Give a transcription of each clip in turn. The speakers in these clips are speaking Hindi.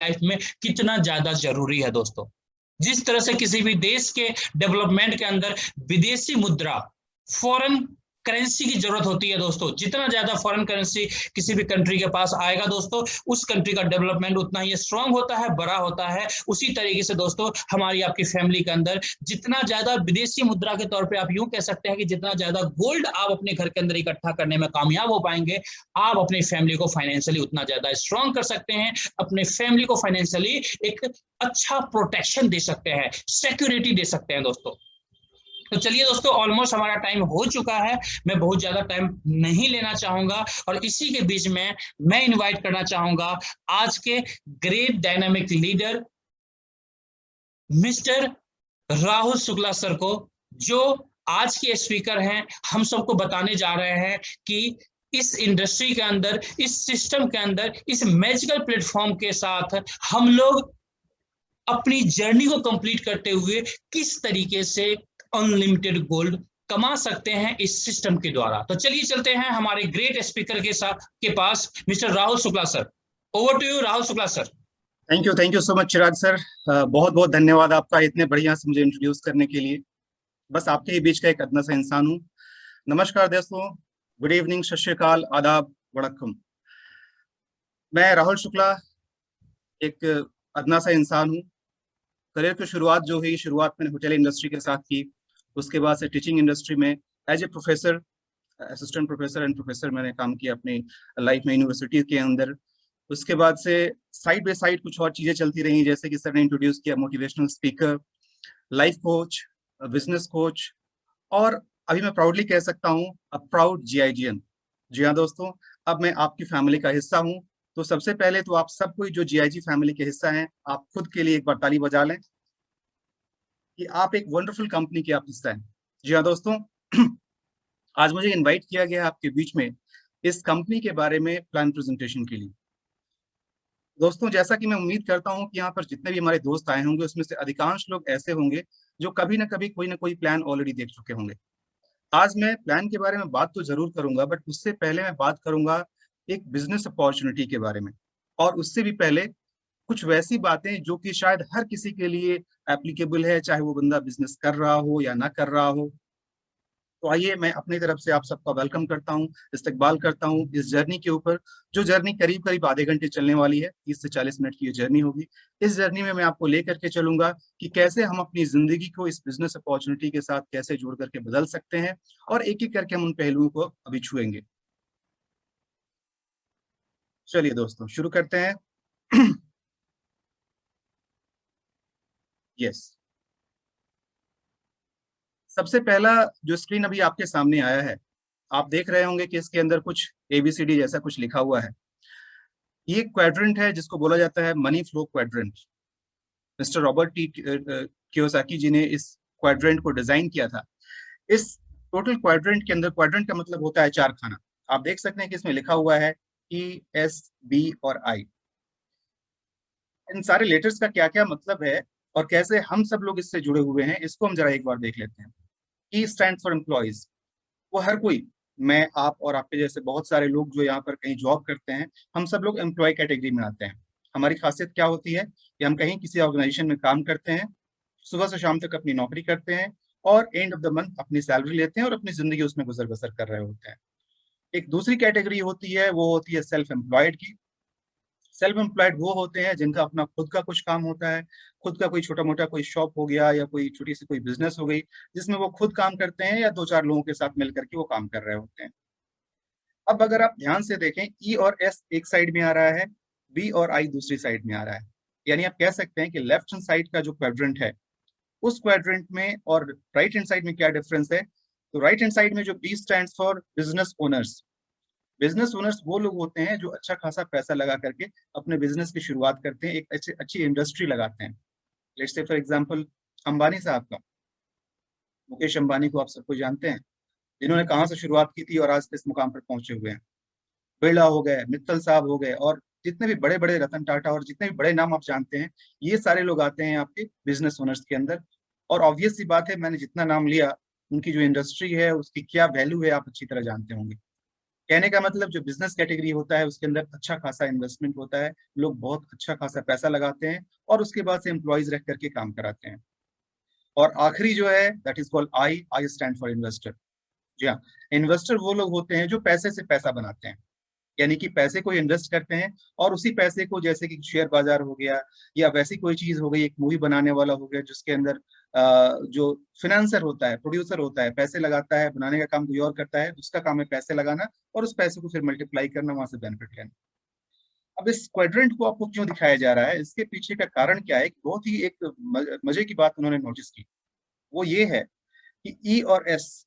लाइफ में कितना ज्यादा जरूरी है दोस्तों। जिस तरह से किसी भी देश के डेवलपमेंट के अंदर विदेशी मुद्रा, फॉरेन करेंसी की जरूरत होती है दोस्तों, जितना ज्यादा फॉरेन करेंसी किसी भी कंट्री के पास आएगा दोस्तों, उस कंट्री का डेवलपमेंट उतना ही स्ट्रांग होता है, बड़ा होता है। उसी तरीके से दोस्तों हमारी आपकी फैमिली के अंदर जितना ज्यादा विदेशी मुद्रा के तौर पे आप यूं कह सकते हैं कि जितना ज्यादा गोल्ड आप अपने घर के अंदर इकट्ठा करने में कामयाब हो पाएंगे, आप अपनी फैमिली को फाइनेंशियली उतना ज्यादा स्ट्रांग कर सकते हैं, अपने फैमिली को फाइनेंशियली एक अच्छा प्रोटेक्शन दे सकते हैं, सिक्योरिटी दे सकते हैं दोस्तों। तो चलिए दोस्तों, ऑलमोस्ट हमारा टाइम हो चुका है, मैं बहुत ज्यादा टाइम नहीं लेना चाहूंगा, और इसी के बीच में मैं इनवाइट करना चाहूंगा आज के great dynamic leader mister Rahul Shukla sir को, जो आज के स्पीकर हैं। हम सबको बताने जा रहे हैं कि इस इंडस्ट्री के अंदर, इस सिस्टम के अंदर, इस मैजिकल प्लेटफॉर्म के साथ हम लोग अपनी जर्नी को कंप्लीट करते हुए किस तरीके से अनलिमिटेड गोल्ड कमा सकते हैं इस सिस्टम के द्वारा। तो चलिए चलते हैं हमारे ग्रेट स्पीकर के पास, mister Rahul Shukla sir. Over to you Rahul Shukla sir. Thank you so much Chirag sir. बहुत बहुत धन्यवाद आपका इतने बढ़िया से मुझे इंट्रोड्यूस करने के लिए। बस आपके ही बीच का एक अदना सा इंसान हूँ। नमस्कार दोस्तों, गुड इवनिंग, सत श्री अकाल, आदाब, वड़क्कम। मैं राहुल शुक्ला एक अदना सा इंसान हूँ। करियर की शुरुआत जो हुई, शुरुआत मैंने होटल इंडस्ट्री के साथ की। उसके बाद से टीचिंग इंडस्ट्री में as a professor, assistant professor and professor मैंने काम किया अपनी लाइफ में यूनिवर्सिटी के अंदर। उसके बाद से साइड बाय साइड कुछ और चीजें चलती रही, जैसे कि सर ने इंट्रोड्यूस किया motivational speaker, life coach, business coach, और अभी मैं प्राउडली कह सकता हूँ अ प्राउड GIGN। जी हाँ दोस्तों, अब मैं आपकी फैमिली का हिस्सा हूँ। तो सबसे पहले तो आप सब कोई जो GIG फैमिली के हिस्सा हैं, आप खुद के लिए एक बार ताली बजा लें कि आप एक वंडरफुल कंपनी के आप हिस्सा हैं। जी हाँ दोस्तों, आज मुझे इनवाइट किया गया है आपके बीच में इस कंपनी के बारे में प्लान प्रेजेंटेशन के लिए। दोस्तों, जैसा कि मैं उम्मीद करता हूं कि यहाँ पर जितने भी हमारे दोस्त आए होंगे, उसमें से अधिकांश लोग ऐसे होंगे जो कभी ना कभी कोई ना कोई प्लान ऑलरेडी देख चुके होंगे। आज मैं प्लान के बारे में बात तो जरूर करूंगा, बट उससे पहले मैं बात करूंगा एक बिजनेस अपॉर्चुनिटी के बारे में, और उससे भी पहले कुछ वैसी बातें जो कि शायद हर किसी के लिए एप्लीकेबल है, चाहे वो बंदा बिजनेस कर रहा हो या ना कर रहा हो। तो आइए मैं अपनी तरफ से आप सबका वेलकम करता हूँ, इस्तकबाल करता हूँ इस जर्नी के ऊपर, जो जर्नी करीब करीब आधे घंटे चलने वाली है। 30 से 40 मिनट की ये जर्नी होगी। इस जर्नी में मैं आपको लेकर के चलूंगा कि कैसे हम अपनी जिंदगी को इस बिजनेस अपॉर्चुनिटी के साथ कैसे जोड़ करके बदल सकते हैं, और एक एक करके हम उन पहलुओं को अभी छुएंगे। चलिए दोस्तों, शुरू करते हैं। यस, सबसे पहला जो स्क्रीन अभी आपके सामने आया है, आप देख रहे होंगे कि इसके अंदर कुछ ABCD जैसा कुछ लिखा हुआ है। ये क्वाड्रेंट है जिसको बोला जाता है money flow quadrant. Mister Robert T Kiyosaki ji ने इस क्वाड्रेंट को डिजाइन किया था। इस टोटल क्वाड्रेंट के अंदर, क्वाड्रेंट का मतलब होता है चार खाना। आप देख सकते हैं कि इसमें लिखा हुआ है ESB और I। इन सारे लेटर्स का क्या क्या मतलब है और कैसे हम सब लोग इससे जुड़े हुए हैं, इसको हम जरा एक बार देख लेते हैं। E stand for employees. वो हर कोई, मैं, आप और आपके जैसे बहुत सारे लोग जो यहाँ पर कहीं जॉब करते हैं, हम सब लोग एम्प्लॉय कैटेगरी में आते हैं। हमारी खासियत क्या होती है कि हम कहीं किसी ऑर्गेनाइजेशन में काम करते हैं, सुबह से शाम तक अपनी नौकरी करते हैं, और एंड ऑफ द मंथ अपनी सैलरी लेते हैं और अपनी जिंदगी उसमें गुजर बसर कर रहे होते हैं। एक दूसरी कैटेगरी होती है, वो होती है सेल्फ एम्प्लॉयड की। सेल्फ एम्प्लॉयड वो होते हैं जिनका अपना खुद का कुछ काम होता है, खुद का कोई छोटा मोटा कोई शॉप हो गया या कोई छोटी सी कोई बिजनेस हो गई, जिसमें वो खुद काम करते हैं या दो चार लोगों के साथ मिलकर के वो काम कर रहे होते हैं। अब अगर आप ध्यान से देखें, E और S एक साइड में आ रहा है, B और I दूसरी साइड में आ रहा है। यानी आप कह सकते हैं कि लेफ्ट हैंड साइड का जो क्वाड्रेंट है, उस क्वाड्रेंट में और राइट हैंड साइड में क्या डिफरेंस है। तो राइट हैंड साइड में जो B stands for business owners. Business owners वो लोग होते हैं जो अच्छा खासा पैसा लगा करके अपने बिजनेस की शुरुआत करते हैं, एक अच्छी इंडस्ट्री लगाते हैं। Let's say for example Ambani साहब का, मुकेश अंबानी को आप सबको जानते हैं, जिन्होंने कहाँ से शुरुआत की थी और आज इस मुकाम पर पहुंचे हुए हैं। बिरला हो गए, मित्तल साहब हो गए, और जितने भी बड़े बड़े, रतन टाटा, और जितने भी बड़े नाम आप जानते हैं, ये सारे लोग आते हैं आपके बिजनेस ओनर्स के अंदर। और ऑब्वियस सी बात है, मैंने जितना नाम लिया, उनकी जो इंडस्ट्री है उसकी क्या वैल्यू है आप अच्छी तरह जानते होंगे। कहने का मतलब जो बिजनेस कैटेगरी होता है उसके अंदर अच्छा खासा इन्वेस्टमेंट होता है, लोग बहुत अच्छा खासा पैसा लगाते हैं और उसके बाद से एम्प्लॉयज रख करके काम कराते हैं। और आखिरी जो है that is called I, I stand for investor. जी हाँ, इन्वेस्टर वो लोग होते हैं जो पैसे से पैसा बनाते हैं, यानी कि पैसे को इन्वेस्ट करते हैं और उसी पैसे को, जैसे कि शेयर बाजार हो गया या वैसी कोई चीज हो गई, एक मूवी बनाने वाला हो गया जिसके अंदर जो फिनेंसर होता है, प्रोड्यूसर होता है, पैसे लगाता है, बनाने का काम कोई और करता है, उसका काम है पैसे लगाना और उस पैसे को फिर मल्टीप्लाई करना, वहां से बेनिफिट लेना। अब इस क्वाड्रेंट को आपको क्यों दिखाया जा रहा है, इसके पीछे का कारण क्या है? बहुत ही एक मजे की बात उन्होंने नोटिस की, वो ये है कि ई और एस,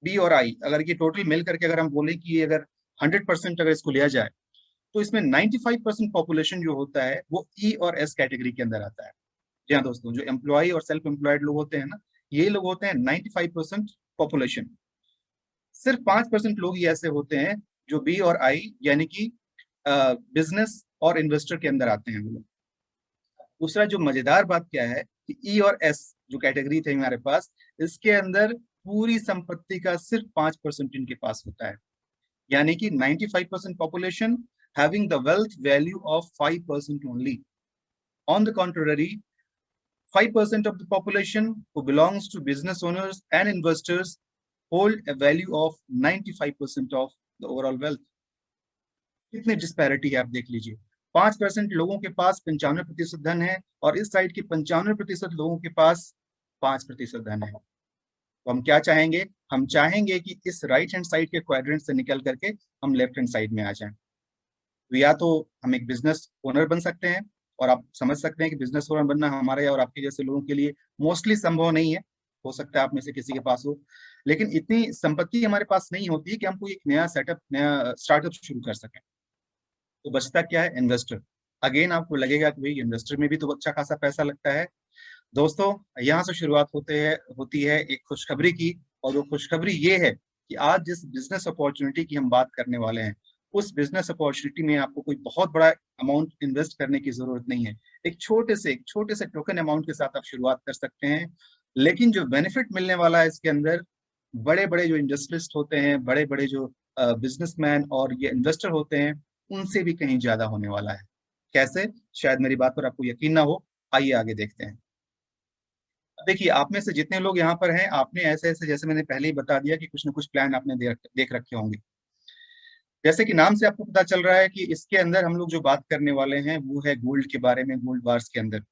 बी और आई, अगर ये टोटल मिल करके अगर हम बोले कि ये अगर 100% अगर इसको लिया जाए तो इसमें 95% पॉपुलेशन जो होता है वो ई और एस कैटेगरी के अंदर आता है। जी हाँ दोस्तों, जो एम्प्लॉय और सेल्फ एम्प्लॉयड लोग होते हैं ना, ये लोग होते हैं 95% पॉपुलेशन। सिर्फ 5% लोग ही ऐसे होते हैं जो बी और आई यानी कि बिजनेस और इन्वेस्टर के अंदर आते हैं वो लोग। दूसरा जो मजेदार बात क्या है कि ई और एस जो कैटेगरी थे हमारे पास, इसके अंदर पूरी संपत्ति का सिर्फ 5% इनके पास होता है, यानी कि 95% population having the wealth value of 5% only. On the contrary, 5% of the population who belongs to business owners and investors hold a value of 95% of the overall wealth. कितनी डिस्पैरिटी है आप देख लीजिए। 5% लोगों के पास 95% धन है और इस साइड के 95% लोगों के पास 5% धन है। तो हम क्या चाहेंगे? हम चाहेंगे कि इस राइट हैंड साइड के क्वाड्रेंट से निकल करके हम लेफ्ट हैंड साइड में आ जाएं। तो या तो हम एक बिजनेस ओनर बन सकते हैं, और आप समझ सकते हैं कि बिजनेस ओनर बनना हमारे और आपके जैसे लोगों के लिए मोस्टली संभव नहीं है। हो सकता है आप में से किसी के पास हो, लेकिन इतनी संपत्ति हमारे पास नहीं होती है कि हम कोई एक नया सेटअप, नया स्टार्टअप शुरू कर सकें। तो बचता क्या है? इन्वेस्टर। अगेन आपको लगेगा कि भाई इन्वेस्टर में भी तो अच्छा खासा पैसा लगता है। दोस्तों, यहाँ से शुरुआत होती है एक खुशखबरी की, और वो खुशखबरी ये है कि आज जिस बिजनेस अपॉर्चुनिटी की हम बात करने वाले हैं, उस बिजनेस अपॉर्चुनिटी में आपको कोई बहुत बड़ा अमाउंट इन्वेस्ट करने की जरूरत नहीं है। एक छोटे से टोकन अमाउंट के साथ आप शुरुआत कर सकते हैं, लेकिन जो बेनिफिट मिलने वाला है इसके अंदर, बड़े बड़े जो इंडस्ट्रियलिस्ट होते हैं, बड़े बड़े जो बिजनेसमैन और ये इन्वेस्टर होते हैं, उनसे भी कहीं ज्यादा होने वाला है। कैसे? शायद मेरी बात पर आपको यकीन ना हो, आइए आगे देखते हैं। देखिए, आप में से जितने लोग यहाँ पर हैं, आपने ऐसे ऐसे, जैसे मैंने पहले ही बता दिया कि कुछ ना कुछ प्लान आपने देख रखे होंगे। जैसे कि नाम से आपको पता चल रहा है कि इसके अंदर हम लोग जो बात करने वाले हैं वो है गोल्ड के बारे में। गोल्ड बार्स के अंदर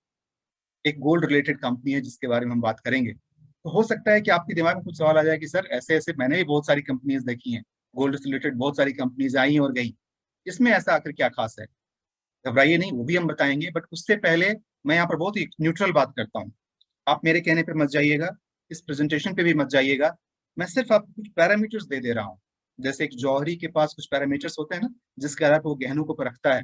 एक गोल्ड रिलेटेड कंपनी है जिसके बारे में हम बात करेंगे। तो हो सकता है कि आपके दिमाग में कुछ सवाल आ जाए कि सर ऐसे ऐसे मैंने भी बहुत सारी कंपनीज देखी हैं, गोल्ड से रिलेटेड बहुत सारी कंपनीज आई और गई, इसमें ऐसा आखिर क्या खास है? घबराइए नहीं, वो भी हम बताएंगे, बट उससे पहले मैं यहाँ पर बहुत ही न्यूट्रल बात करता हूँ। आप मेरे कहने पे मत जाइएगा, इस प्रेजेंटेशन पे भी मत जाइएगा। मैं सिर्फ आपको कुछ पैरामीटर्स दे रहा हूँ। जैसे एक जौहरी के पास कुछ पैरामीटर्स होते हैं ना, जिसके आधार पर वो गहनों को परखता है,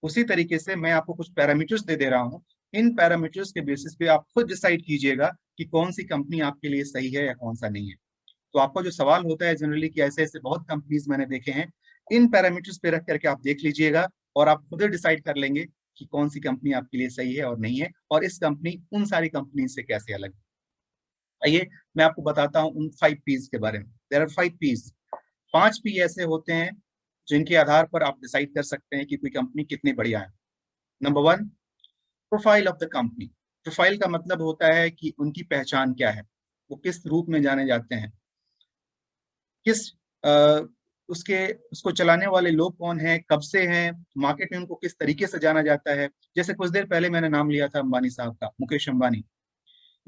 उसी तरीके से मैं आपको कुछ पैरामीटर्स दे रहा हूँ। इन पैरामीटर्स के बेसिस पे आप खुद डिसाइड कीजिएगा कि कौन सी कंपनी आपके लिए सही है या कौन सा नहीं है। तो आपका जो सवाल होता है जनरली कि ऐसे ऐसे बहुत कंपनीज मैंने देखे हैं, इन पैरामीटर्स पे रख करके आप देख लीजिएगा और आप खुद डिसाइड कर लेंगे कि कौन सी कंपनी आपके लिए सही है और नहीं है, और इस कंपनी उन सारी कंपनी से कैसे अलग है। आइए मैं आपको बताता हूँ उन 5 P's के बारे में। There are 5 P's। 5 P ऐसे होते हैं जिनके आधार पर आप डिसाइड कर सकते हैं कि कोई कंपनी कितनी बढ़िया है। Number 1, profile of the company. Profile का मतलब होता है कि उनकी पहचान क्या है, वो किस रूप में जाने जाते हैं, किस उसके उसको चलाने वाले लोग कौन हैं, कब से हैं, मार्केट में उनको किस तरीके से जाना जाता है। जैसे कुछ देर पहले मैंने नाम लिया था अंबानी साहब का, मुकेश अंबानी।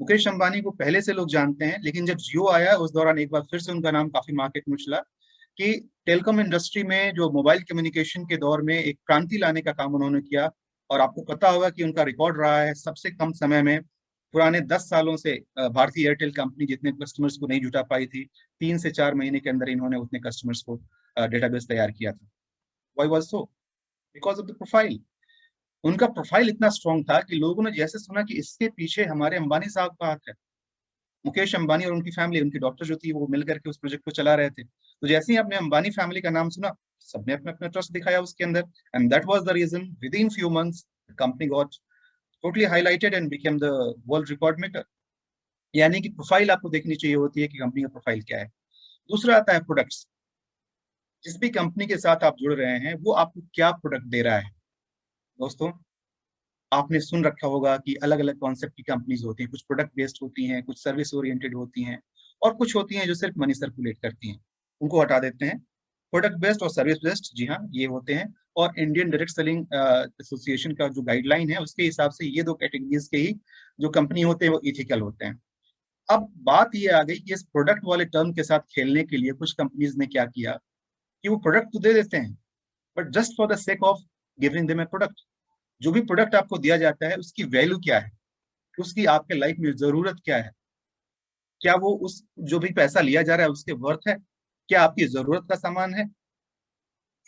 मुकेश अंबानी को पहले से लोग जानते हैं, लेकिन जब जियो आया उस दौरान एक बार फिर से उनका नाम काफी मार्केट में उछला कि टेलीकॉम इंडस्ट्री में जो मोबाइल कम्युनिकेशन के दौर में एक क्रांति लाने का काम उन्होंने किया। और आपको पता होगा कि उनका रिकॉर्ड रहा है सबसे कम समय में, पुराने 10 सालों से भारतीय एयरटेल कंपनी जितने कस्टमर्स को नहीं जुटा पाई थी, 3 से 4 महीने के अंदर इन्होंने उतने कस्टमर्स को डेटाबेस तैयार किया था। Why was so? Because of the profile. उनका प्रोफाइल इतना स्ट्रॉन्ग था कि लोगों ने जैसे सुना कि इसके पीछे हमारे अंबानी साहब का हाथ है, मुकेश अंबानी और उनकी फैमिली, उनकी डॉक्टर जो थी वो मिल करके उस प्रोजेक्ट को चला रहे थे, तो जैसे ही आपने अंबानी फैमिली का नाम सुना, सबने अपना अपना ट्रस्ट दिखाया उसके अंदर। And that was the reason within few months company got totally highlighted and became the world record maker. यानी कि प्रोफाइल आपको देखनी चाहिए होती है कि कंपनी का प्रोफाइल क्या है। दूसरा आता है प्रोडक्ट्स। जिस भी कंपनी के साथ आप जुड़ रहे हैं वो आपको क्या प्रोडक्ट दे रहा है। दोस्तों, आपने सुन रखा होगा कि अलग अलग कॉन्सेप्ट की कंपनीज होती हैं, कुछ प्रोडक्ट बेस्ड होती हैं, कुछ सर्विस ओरिएंटेड होती हैं, और कुछ होती हैं जो सिर्फ मनी सर्कुलेट करती हैं। उनको हटा देते हैं। प्रोडक्ट बेस्ड और सर्विस बेस्ड, जी हाँ, ये होते हैं। और इंडियन डायरेक्ट सेलिंग एसोसिएशन का जो गाइडलाइन है उसके हिसाब से ये दो कैटेगरीज के ही जो कंपनी होते हैं वो इथिकल होते हैं। अब बात ये आ गई कि इस प्रोडक्ट वाले टर्म के साथ खेलने के लिए कुछ कंपनीज ने क्या किया कि वो प्रोडक्ट तो दे देते हैं, but just for the sake of giving them A product. जो भी प्रोडक्ट आपको दिया जाता है उसकी वैल्यू क्या है, उसकी आपके लाइफ में जरूरत क्या है, क्या वो उस जो भी पैसा लिया जा रहा है उसके वर्थ है, क्या आपकी जरूरत का सामान है।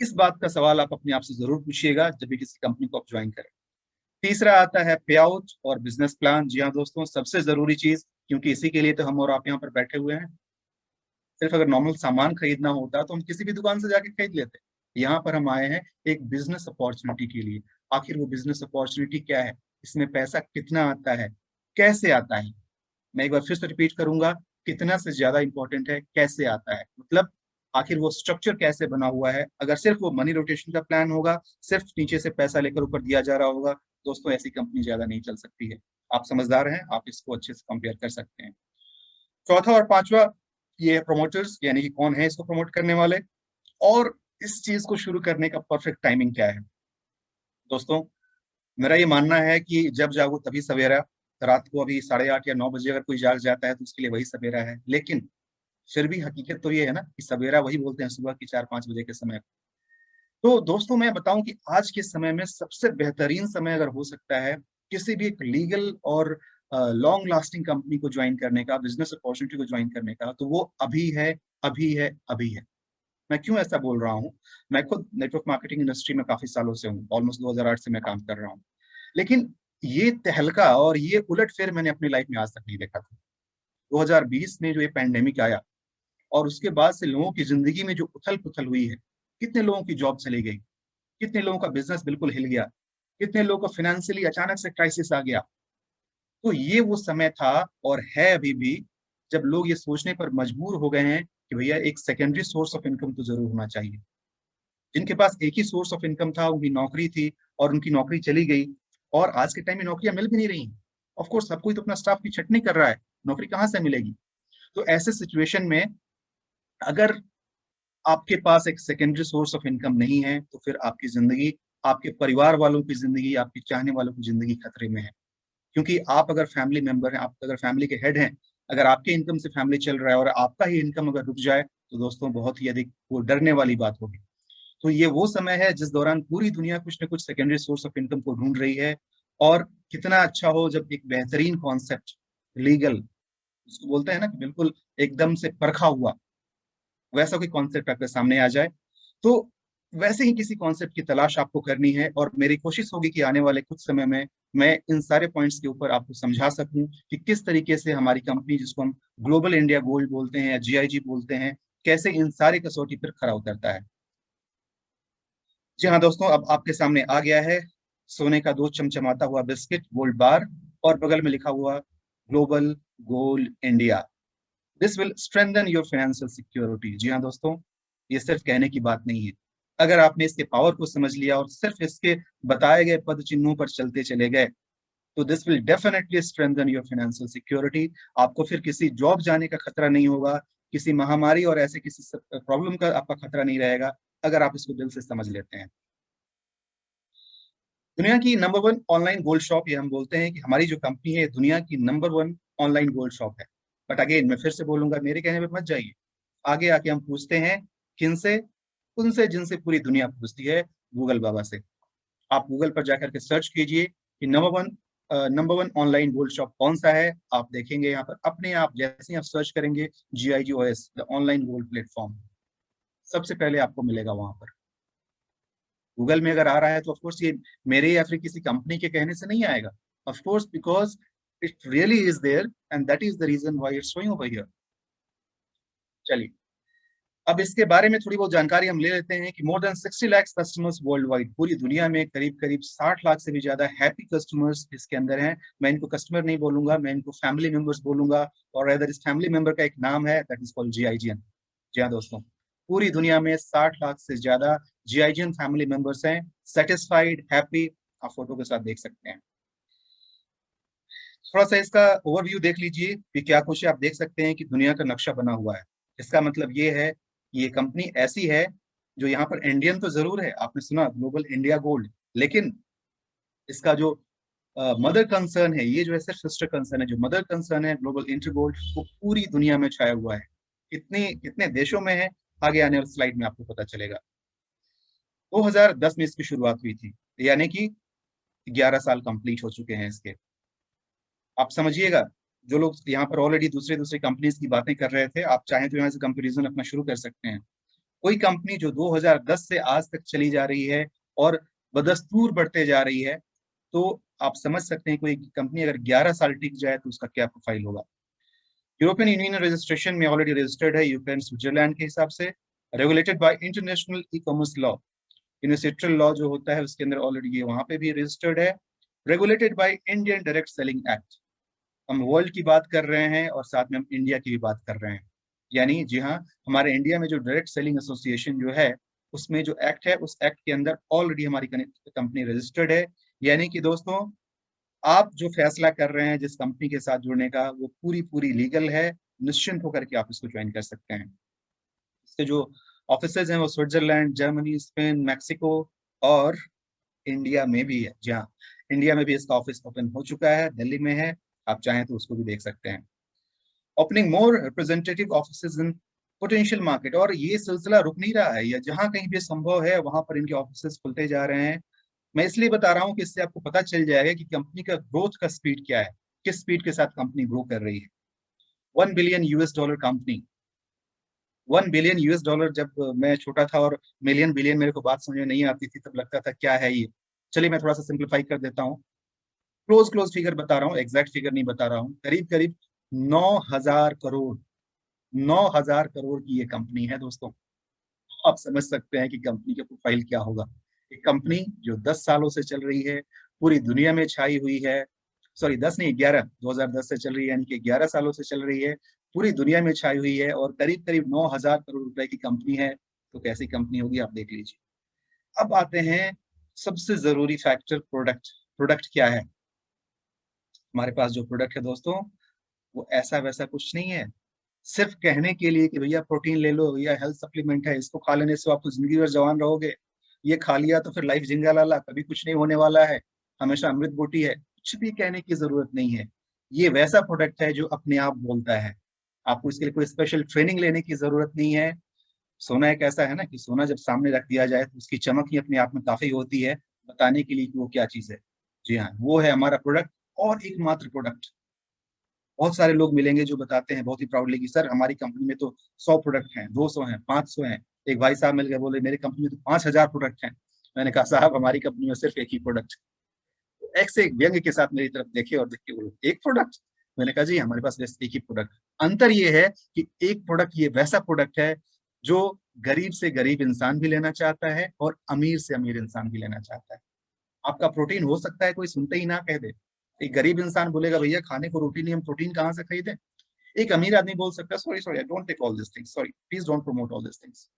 इस बात का सवाल आप अपने आप से जरूर पूछिएगा जब भी किसी कंपनी को आप ज्वाइन करें। तीसरा आता है पे आउट और बिजनेस प्लान। जी हाँ दोस्तों, सबसे जरूरी चीज, क्योंकि इसी के लिए तो हम और आप यहाँ पर बैठे हुए हैं। सिर्फ अगर नॉर्मल सामान खरीदना होता तो हम किसी भी दुकान से जाके खरीद लेते। यहाँ पर हम आए हैं एक बिजनेस अपॉर्चुनिटी के लिए। आखिर वो बिजनेस अपॉर्चुनिटी क्या है, इसमें पैसा कितना आता है, कैसे आता है। मैं एक बार फिर से रिपीट करूंगा, कितना से ज्यादा इंपॉर्टेंट है कैसे आता है। मतलब आखिर वो स्ट्रक्चर कैसे बना हुआ है। अगर सिर्फ वो मनी रोटेशन का प्लान होगा, सिर्फ नीचे से पैसा लेकर ऊपर दिया जा रहा होगा, दोस्तों ऐसी कंपनी ज्यादा नहीं चल सकती है। आप समझदार हैं, आप इसको अच्छे से कंपेयर कर सकते हैं। चौथा और पांचवा, ये प्रोमोटर्स, यानी कि कौन है इसको प्रमोट करने वाले, और इस चीज को शुरू करने का परफेक्ट टाइमिंग क्या है। दोस्तों, मेरा ये मानना है कि जब जागो तभी सवेरा। रात को अभी 8:30 या 9 बजे अगर कोई जाग जाता है तो उसके लिए वही सवेरा है, लेकिन फिर भी हकीकत तो ये है ना कि सवेरा वही बोलते हैं सुबह की 4-5 बजे के समय। तो दोस्तों, मैं बताऊं कि आज के समय में सबसे बेहतरीन समय अगर हो सकता है किसी भी एक लीगल और लॉन्ग लास्टिंग कंपनी को ज्वाइन करने का, बिजनेस अपॉर्चुनिटी को ज्वाइन करने का, तो वो अभी है, अभी है, अभी है। मैं क्यों ऐसा बोल रहा हूँ, मैं खुद नेटवर्क मार्केटिंग इंडस्ट्री में काफी सालों से हूँ, ऑलमोस्ट 2008 से मैं काम कर रहा हूँ। लेकिन ये तहलका और ये उलटफेर मैंने अपनी लाइफ में आज तक नहीं देखा था। 2020 में जो ये पैंडेमिक आया और उसके बाद से लोगों की जिंदगी में जो उथल पुथल हुई है, कितने लोगों की जॉब चली गई, कितने लोगों का बिजनेस बिल्कुल हिल गया, कितने लोगों को फाइनेंशियली अचानक से क्राइसिस आ गया। तो ये वो समय था और है अभी भी जब लोग ये सोचने पर मजबूर हो गए हैं कि भैया एक सेकेंडरी सोर्स ऑफ इनकम तो जरूर होना चाहिए। जिनके पास एक ही सोर्स ऑफ इनकम था, उनकी नौकरी थी और उनकी नौकरी चली गई, और आज के टाइम में नौकरियां मिल भी नहीं रही। ऑफ कोर्स सब कोई तो अपना स्टाफ की छटनी कर रहा है, नौकरी कहाँ से मिलेगी। तो ऐसे सिचुएशन में अगर आपके पास एक सेकेंडरी सोर्स ऑफ इनकम नहीं है तो फिर आपकी जिंदगी, आपके परिवार वालों की जिंदगी, आपके चाहने वालों की जिंदगी खतरे में है। क्योंकि आप अगर फैमिली मेंबर हैं, आप अगर फैमिली के हेड हैं, अगर आपके इनकम से फैमिली चल रहा है और आपका ही इनकम अगर रुक जाए तो दोस्तों बहुत ही अधिक वो डरने वाली बात होगी। तो ये वो समय है जिस दौरान पूरी दुनिया कुछ न कुछ सेकेंडरी सोर्स ऑफ इनकम को ढूंढ रही है। और कितना अच्छा हो जब एक बेहतरीन कॉन्सेप्ट, लीगल, उसको बोलते हैं ना कि बिल्कुल एकदम से परखा हुआ, वैसा कोई कॉन्सेप्ट आपके सामने आ जाए। तो वैसे ही किसी कॉन्सेप्ट की तलाश आपको करनी है, और मेरी कोशिश होगी कि आने वाले कुछ समय में मैं इन सारे पॉइंट्स के ऊपर आपको समझा सकूं कि किस तरीके से हमारी कंपनी, जिसको हम ग्लोबल इंडिया गोल्ड बोलते हैं या जीआईजी बोलते हैं, कैसे इन सारी कसौटी पर खरा उतरता है। जी हाँ दोस्तों, अब आपके सामने आ गया है सोने का दो चमचमाता हुआ बिस्किट, गोल्ड बार, और बगल में लिखा हुआ global gold India. This will strengthen your financial security. जी हाँ दोस्तों, ये सिर्फ कहने की बात नहीं है। अगर आपने इसके पावर को समझ लिया और सिर्फ इसके बताए गए पद चिन्हों पर चलते चले गए तो this will definitely strengthen your financial security. आपको फिर किसी जॉब जाने का खतरा नहीं होगा, किसी महामारी और ऐसे किसी प्रॉब्लम का आपका खतरा नहीं रहेगा, अगर आप इसको दिल से समझ लेते हैं। दुनिया की नंबर 1 ऑनलाइन गोल्ड शॉप, ये हम बोलते हैं कि हमारी जो कंपनी है दुनिया की नंबर 1 ऑनलाइन गोल्ड शॉप है। बट अगेन मैं फिर से बोलूंगा, मेरे कहने पे मत जाइए। आगे आके हम पूछते हैं किनसे, उनसे जिनसे पूरी दुनिया पूछती है, गूगल बाबा से। आप गूगल पर जाकर के सर्च कीजिए कि number one online gold shop कौन सा है। आप देखेंगे यहाँ पर अपने आप, जैसे ही आप सर्च करेंगे GIGOS the online gold platform, सबसे पहले आपको मिलेगा वहां पर। गूगल में अगर आ रहा है तो ऑफकोर्स ये मेरे या फिर किसी कंपनी के कहने से नहीं आएगा, of course because it really is there and that is the reason why it's showing over here. चलिए, अब इसके बारे में थोड़ी बहुत जानकारी हम ले लेते हैं कि more than 60 lakh customers world wide, पूरी दुनिया में करीब करीब 60 लाख से भी ज्यादा हैप्पी कस्टमर्स इसके अंदर हैं। मैं इनको कस्टमर नहीं बोलूंगा, मैं इनको फैमिली मेंबर्स बोलूंगा, और अदर इस फैमिली मेंबर का एक नाम है दैट इज कॉल्ड GIGN। जी हाँ दोस्तों, पूरी दुनिया में 60 लाख से ज्यादा GIGN फैमिली मेंबर्स हैं, सेटिस्फाइड, हैप्पी। आप फोटो के साथ देख सकते हैं। थोड़ा सा इसका ओवरव्यू देख लीजिए कि क्या कुछ है। आप देख सकते हैं कि दुनिया का नक्शा बना हुआ है। इसका मतलब ये है कि ये कंपनी ऐसी है जो यहाँ पर इंडियन तो जरूर है, आपने सुना ग्लोबल इंडिया गोल्ड, लेकिन इसका जो मदर कंसर्न है, ये जो है सिर्फ सिस्टर कंसर्न है, जो मदर कंसर्न है ग्लोबल इंटर गोल्ड, वो पूरी दुनिया में छाया हुआ है। कितने कितने देशों में है, आगे आने वाली स्लाइड में आपको पता चलेगा। 2010 में इसकी शुरुआत हुई थी, यानी कि 11 साल कंप्लीट हो चुके हैं इसके। आप समझिएगा, जो लोग यहाँ पर ऑलरेडी दूसरे दूसरे कंपनीज की बातें कर रहे थे, आप चाहें तो यहाँ से कंपेरिजन अपना शुरू कर सकते हैं। कोई कंपनी जो 2010 से आज तक चली जा रही है और बदस्तूर बढ़ते जा रही है, तो आप समझ सकते हैं कोई कंपनी अगर 11 साल टिक जाए तो उसका क्या प्रोफाइल होगा। यूरोपियन यूनियन रजिस्ट्रेशन में ऑलरेडी रजिस्टर्ड है, यूक्रेन स्विट्जरलैंड के हिसाब से, regulated by international e commerce law, UNCITRAL law जो होता है उसके अंदर ऑलरेडी ये वहां पे भी रजिस्टर्ड है, regulated by Indian direct selling act. हम वर्ल्ड की बात कर रहे हैं और साथ में हम इंडिया की भी बात कर रहे हैं, यानी जी हाँ, हमारे इंडिया में जो डायरेक्ट सेलिंग एसोसिएशन जो है, उसमें जो एक्ट है, उस एक्ट के अंदर ऑलरेडी हमारी कंपनी रजिस्टर्ड है। यानी कि दोस्तों, आप जो फैसला कर रहे हैं जिस कंपनी के साथ जुड़ने का, वो पूरी पूरी लीगल है, निश्चिंत होकर के आप इसको ज्वाइन कर सकते हैं। इसके जो ऑफिसेज हैं वो स्विट्जरलैंड, जर्मनी, स्पेन, मैक्सिको और इंडिया में भी है। जी हाँ, इंडिया में भी इसका ऑफिस ओपन हो चुका है, दिल्ली में है, आप चाहें तो उसको भी देख सकते हैं। Opening more representative offices in potential market, और ये सिलसिला रुक नहीं रहा है, या जहां कहीं भी संभव है वहां पर इनके ऑफिसेज खुलते जा रहे हैं। मैं इसलिए बता रहा हूँ कि इससे आपको पता चल जाएगा कि कंपनी का ग्रोथ का स्पीड क्या है, किस स्पीड के साथ कंपनी ग्रो कर रही है। $1 बिलियन कंपनी, $1 बिलियन। जब मैं छोटा था और मिलियन बिलियन मेरे को बात समझ में नहीं आती थी, तब लगता था क्या है ये। चलिए मैं थोड़ा सा सिंप्लीफाई कर देता हूँ, क्लोज क्लोज फिगर बता रहा हूँ, एग्जैक्ट फिगर नहीं बता रहा हूँ। करीब करीब 9,000 करोड़, 9,000 करोड़ की ये कंपनी है दोस्तों। आप समझ सकते हैं कि कंपनी का प्रोफाइल क्या होगा। एक कंपनी जो 10 सालों से चल रही है, पूरी दुनिया में छाई हुई है, सॉरी 10 नहीं 11, 2010 से चल रही है, यानी कि 11 सालों से चल रही है, पूरी दुनिया में छाई हुई है, और करीब करीब 9,000 करोड़ रुपए की कंपनी है। तो कैसी कंपनी होगी आप देख लीजिए। अब आते हैं सबसे जरूरी फैक्टर, प्रोडक्ट। प्रोडक्ट क्या है हमारे पास? जो प्रोडक्ट है दोस्तों, वो ऐसा वैसा कुछ नहीं है, सिर्फ कहने के लिए कि भैया प्रोटीन ले लो, भैया हेल्थ सप्लीमेंट है, इसको खा लेने से आप तो जिंदगी भर जवान रहोगे, ये खा लिया तो फिर लाइफ जिंगा लाला, कभी कुछ नहीं होने वाला है, हमेशा अमृत बूटी है। कुछ भी कहने की जरूरत नहीं है। ये वैसा प्रोडक्ट है जो अपने आप बोलता है, आपको इसके लिए कोई स्पेशल ट्रेनिंग लेने की जरूरत नहीं है। सोना एक ऐसा है ना कि सोना जब सामने रख दिया जाए तो उसकी चमक ही अपने आप में काफी होती है बताने के लिए कि वो क्या चीज है। जी हाँ, वो है हमारा प्रोडक्ट, और एकमात्र प्रोडक्ट। बहुत सारे लोग मिलेंगे जो बताते हैं बहुत ही प्राउडली कि सर हमारी कंपनी में तो 100 प्रोडक्ट हैं, 200 हैं, 500 हैं। एक भाई साहब मिल गए, बोले मेरी कंपनी में तो 5,000 प्रोडक्ट हैं। मैंने कहा साहब हमारी कंपनी में सिर्फ एक ही प्रोडक्ट। एक से एक व्यंग्य के साथ मेरी तरफ देखे और देख के बोलो एक प्रोडक्ट। मैंने कहा जी हमारे पास बस एक ही प्रोडक्ट। अंतर ये है कि एक प्रोडक्ट ये वैसा प्रोडक्ट है जो गरीब से गरीब इंसान भी लेना चाहता है और अमीर से अमीर इंसान भी लेना चाहता है। आपका प्रोटीन हो सकता है कोई सुनते ही ना कह दे, एक गरीब इंसान बोलेगा भैया खाने को रोटी नहीं, हम प्रोटीन कहाँ से खरीदें। एक अमीर आदमी बोल सकता है sorry sorry I don't take all this things, sorry please don't promote all this things.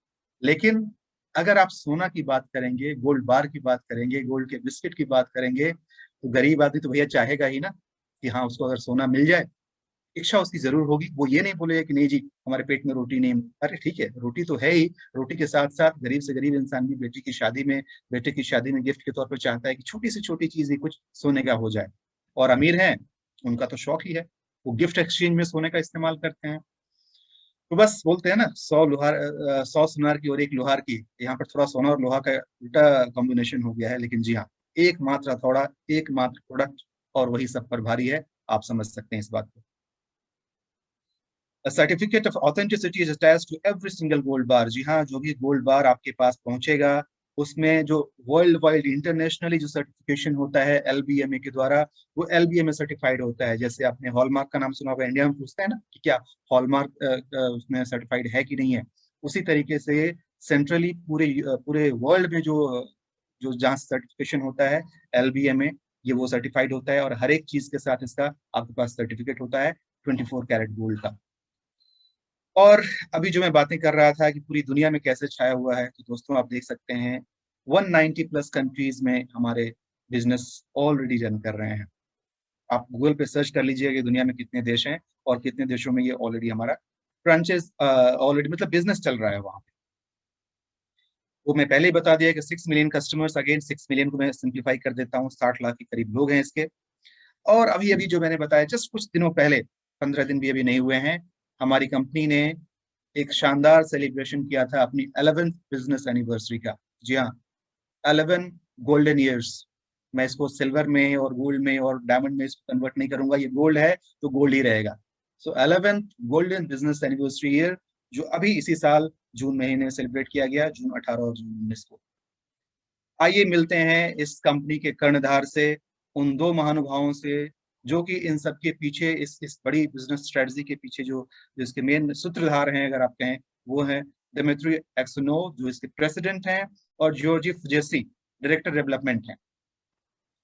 लेकिन अगर आप सोना की बात करेंगे, गोल्ड बार की बात करेंगे, गोल्ड के बिस्किट की बात करेंगे, तो गरीब आदमी तो भैया चाहेगा ही ना कि हाँ उसको अगर सोना मिल जाए। इच्छा उसकी जरूर होगी, वो ये नहीं बोलेगा कि नहीं जी हमारे पेट में रोटी नहीं। अरे ठीक है, रोटी तो है ही, रोटी के साथ साथ गरीब से गरीब इंसान भी बेटी की शादी में, बेटे की शादी में गिफ्ट के तौर पर चाहता है कि छोटी से छोटी चीज ही कुछ सोने का हो जाए। और अमीर हैं, उनका तो शौक ही है, वो गिफ्ट एक्सचेंज में सोने का इस्तेमाल करते हैं। तो बस बोलते हैं ना 100 सुनार की और एक लोहार की, यहाँ पर थोड़ा सोना और लोहा का उल्टा कॉम्बिनेशन हो गया है, लेकिन जी हाँ, एकमात्र थोड़ा, एकमात्र प्रोडक्ट, और वही सब पर भारी है। आप समझ सकते हैं इस बात को। A certificate of authenticity is attached to every single gold bar। जी हाँ, जो भी गोल्ड बार आपके पास पहुंचेगा, उसमें जो वर्ल्ड वाइड इंटरनेशनली जो सर्टिफिकेशन होता है LBMA के द्वारा, वो LBMA सर्टिफाइड होता है। जैसे आपने हॉलमार्क का नाम सुना होगा, इंडिया में पूछता है ना कि क्या हॉलमार्क उसमें सर्टिफाइड है कि नहीं है। उसी तरीके से सेंट्रली पूरे पूरे वर्ल्ड में जो जो जहाँ सर्टिफिकेशन होता है LBMA, ये वो सर्टिफाइड होता है, और हर एक चीज के साथ इसका आपके पास सर्टिफिकेट होता है 24 कैरेट गोल्ड का। और अभी जो मैं बातें कर रहा था कि पूरी दुनिया में कैसे छाया हुआ है, तो दोस्तों आप देख सकते हैं 190 प्लस कंट्रीज में हमारे बिजनेस ऑलरेडी रन कर रहे हैं। आप गूगल पे सर्च कर लीजिए कि दुनिया में कितने देश हैं और कितने देशों में ये ऑलरेडी हमारा फ्रेंचाइज ऑलरेडी मतलब बिजनेस चल रहा है वहां पे। वो मैं पहले ही बता दिया कि 6 मिलियन कस्टमर्स, अगेन 6 मिलियन को मैं सिंप्लीफाई कर देता हूँ, 60 लाख के करीब लोग हैं इसके। और अभी अभी जो मैंने बताया जस्ट कुछ दिनों पहले, 15 दिन भी अभी नहीं हुए हैं, हमारी कंपनी ने एक शानदार सेलिब्रेशन किया था अपनी 11th बिजनेस एनिवर्सरी का। जी हाँ, 11 गोल्डन ईयर्स। मैं इसको सिल्वर में और गोल्ड में और डायमंड में इसको कन्वर्ट नहीं करूंगा, ये गोल्ड है तो गोल्ड ही रहेगा। सो 11th golden business anniversary year जो अभी इसी साल जून महीने सेलिब्रेट किया गया, जून 18 और जून 19 को। आइए मिलते हैं इस कंपनी के कर्णधार से, उन दो महानुभावों से जो कि इन सब के पीछे, इस बड़ी बिजनेस स्ट्रेटजी के पीछे जो जिसके मेन सूत्रधार हैं अगर आप कहें, वो है दिमित्री एक्सनोव जो इसके प्रेसिडेंट हैं, और जॉर्जी फुजेसी डायरेक्टर डेवलपमेंट हैं।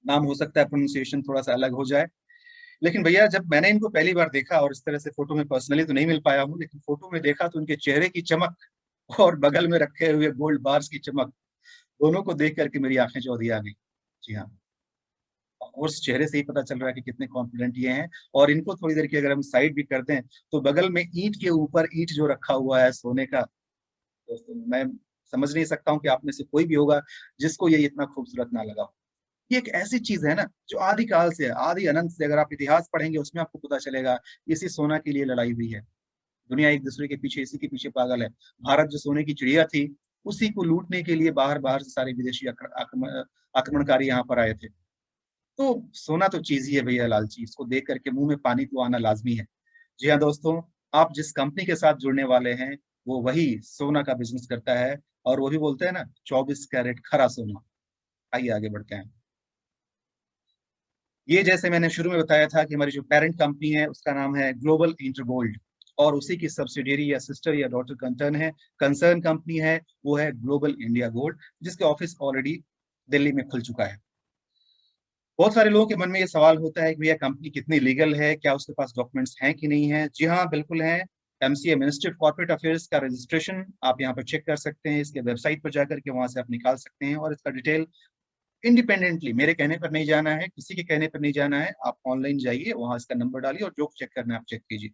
नाम हो सकता है प्रोनाउंसिएशन थोड़ा सा अलग हो जाए, लेकिन भैया जब मैंने इनको पहली बार देखा, और इस तरह से फोटो में पर्सनली तो नहीं मिल पाया हूँ, लेकिन फोटो में देखा तो उनके चेहरे की चमक और बगल में रखे हुए गोल्ड बार्स की चमक, दोनों को देख करके मेरी आंखें चौधी आ गई। जी हाँ, और उस चेहरे से ही पता चल रहा है कि कितने कॉन्फिडेंट ये हैं। और इनको थोड़ी देर की अगर हम साइड भी कर दें तो बगल में ईंट के ऊपर ईंट जो रखा हुआ है सोने का, दोस्तों मैं समझ नहीं सकता हूँ कि आप में से कोई भी होगा जिसको ये इतना खूबसूरत ना लगा हो। ये एक ऐसी चीज है ना जो आदि काल से है, आदि अनंत से, अगर आप इतिहास पढ़ेंगे उसमें आपको पता चलेगा इसी सोना के लिए लड़ाई हुई है। दुनिया एक दूसरे के पीछे, इसी के पीछे पागल है। भारत जो सोने की चिड़िया थी, उसी को लूटने के लिए बाहर बाहर से सारे विदेशी आक्रमणकारी यहाँ पर आए थे। तो सोना तो चीज ही है भैया, लालची, इसको देख करके मुंह में पानी तो आना लाजमी है। जी हाँ दोस्तों, आप जिस कंपनी के साथ जुड़ने वाले हैं वो वही सोना का बिजनेस करता है, और वो भी बोलते हैं ना 24 कैरेट खरा सोना। आइए आगे बढ़ते हैं। ये जैसे मैंने शुरू में बताया था कि हमारी जो पेरेंट कंपनी है उसका नाम है ग्लोबल इंटरगोल्ड, और उसी की सब्सिडियरी या सिस्टर या डॉटर कंसर्न कंपनी है, वो है ग्लोबल इंडिया गोल्ड, जिसके ऑफिस ऑलरेडी दिल्ली में खुल चुका है। बहुत सारे लोगों के मन में ये सवाल होता है कि भैया कंपनी कितनी लीगल है, क्या उसके पास डॉक्यूमेंट्स हैं कि नहीं है। जी हाँ, बिल्कुल है। MCA ministry of corporate affairs का रजिस्ट्रेशन आप यहाँ पर चेक कर सकते हैं, इसके वेबसाइट पर जाकर के वहां से आप निकाल सकते हैं, और इसका डिटेल इंडिपेंडेंटली, मेरे कहने पर नहीं जाना है, किसी के कहने पर नहीं जाना है, आप ऑनलाइन जाइए, वहां इसका नंबर डालिए और जो चेक करना है आप चेक कीजिए।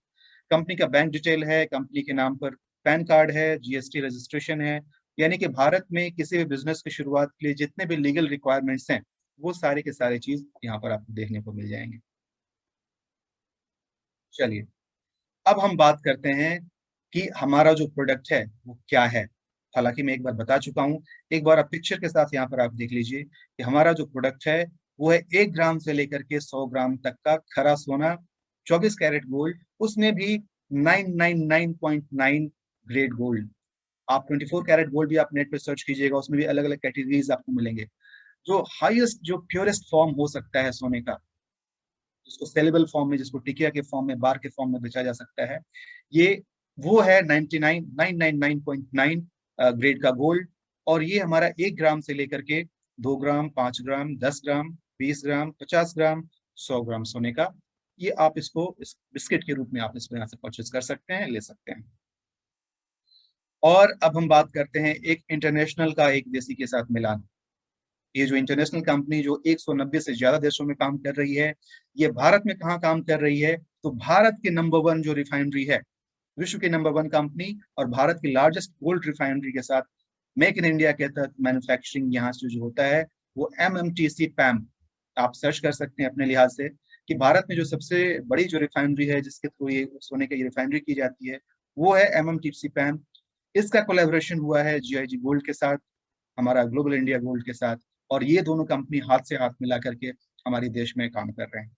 कंपनी का बैंक डिटेल है, कंपनी के नाम पर पैन कार्ड है, जीएसटी रजिस्ट्रेशन है, यानी कि भारत में किसी भी बिजनेस की शुरुआत के लिए जितने भी लीगल रिक्वायरमेंट्स हैं वो सारे के सारे चीज यहाँ पर आपको देखने को मिल जाएंगे। चलिए, अब हम बात करते हैं कि हमारा जो प्रोडक्ट है वो क्या है। हालांकि मैं एक बार बता चुका हूँ, एक बार आप पिक्चर के साथ यहाँ पर आप देख लीजिए कि हमारा जो प्रोडक्ट है वो है 1 ग्राम से लेकर के 100 ग्राम तक का खरा सोना, 24 कैरेट गोल्ड, उसमें भी 999.9 ग्रेड गोल्ड। आप 24 कैरेट गोल्ड भी आप नेट पे सर्च कीजिएगा, उसमें भी अलग अलग कैटेगरीज आपको मिलेंगे। जो हाईएस्ट जो प्योरेस्ट फॉर्म हो सकता है सोने का, जिसको सेलेबल फॉर्म में, जिसको टिकिया के फॉर्म में, बार के फॉर्म में बेचा जा सकता है, ये वो है 999.9 ग्रेड का गोल्ड। और ये हमारा 1 ग्राम से लेकर के 2 ग्राम, 5 ग्राम, 10 ग्राम, 20 ग्राम, 50 ग्राम, 100 ग्राम सोने का, ये आप इसको इस बिस्किट के रूप में आप इसको यहाँ से परचेज कर सकते हैं, ले सकते हैं। और अब हम बात करते हैं एक इंटरनेशनल का एक देसी के साथ मिलान। ये जो इंटरनेशनल कंपनी जो 190 से ज्यादा देशों में काम कर रही है, ये भारत में कहाँ काम कर रही है, तो भारत के नंबर 1 जो रिफाइनरी है, विश्व की नंबर 1 कंपनी और भारत की लार्जेस्ट गोल्ड रिफाइनरी के साथ मेक इन इंडिया के तहत मैन्युफैक्चरिंग यहाँ से जो होता है वो एमएमटीसी पैम। आप सर्च कर सकते हैं अपने लिहाज से कि भारत में जो सबसे बड़ी जो रिफाइनरी है जिसके थ्रू ये सोने की रिफाइनरी की जाती है, वो है एमएमटीसी पैम। इसका कोलैबोरेशन हुआ है जीआईजी गोल्ड के साथ, हमारा ग्लोबल इंडिया गोल्ड के साथ, और ये दोनों कंपनी हाथ से हाथ मिला करके हमारे देश में काम कर रहे हैं।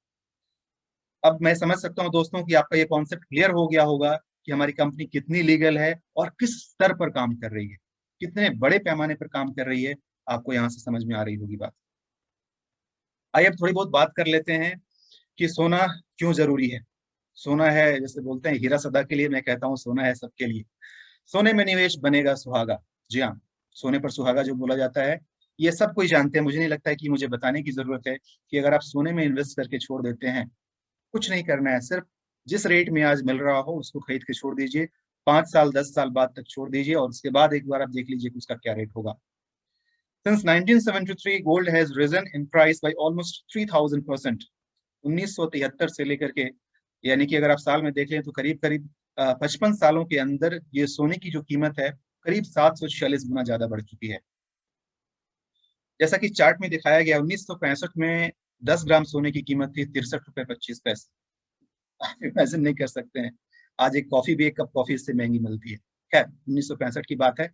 अब मैं समझ सकता हूं दोस्तों कि आपका ये कॉन्सेप्ट क्लियर हो गया होगा कि हमारी कंपनी कितनी लीगल है और किस स्तर पर काम कर रही है, कितने बड़े पैमाने पर काम कर रही है, आपको यहाँ से समझ में आ रही होगी बात। आइए अब थोड़ी बहुत बात कर लेते हैं कि सोना क्यों जरूरी है। सोना है, जैसे बोलते हैं हीरा सदा के लिए, मैं कहता हूँ सोना है सबके लिए। सोने में निवेश बनेगा सुहागा। जी हाँ, सोने पर सुहागा जो बोला जाता है ये सब कोई जानते हैं, मुझे नहीं लगता है कि मुझे बताने की जरूरत है कि अगर आप सोने में इन्वेस्ट करके छोड़ देते हैं, कुछ नहीं करना है, सिर्फ जिस रेट में आज मिल रहा हो उसको खरीद के छोड़ दीजिए, 5 साल 10 साल बाद तक छोड़ दीजिए और उसके बाद एक बार आप देख लीजिए कि उसका क्या रेट होगा। Since 1973, gold has risen in price by almost 3000%। 1973 से लेकर के, यानी कि अगर आप साल में देख लें तो करीब करीब 55 सालों के अंदर ये सोने की जो कीमत है करीब 746 गुना ज्यादा बढ़ चुकी है। जैसा कि चार्ट में दिखाया गया, 1965 में 10 ग्राम सोने की कीमत थी 63 रुपए 25 पैसे। आप इमेजिन नहीं कर सकते हैं, आज एक कॉफी भी, एक कप कॉफी इससे महंगी मिलती है। खैर 1965 की बात है।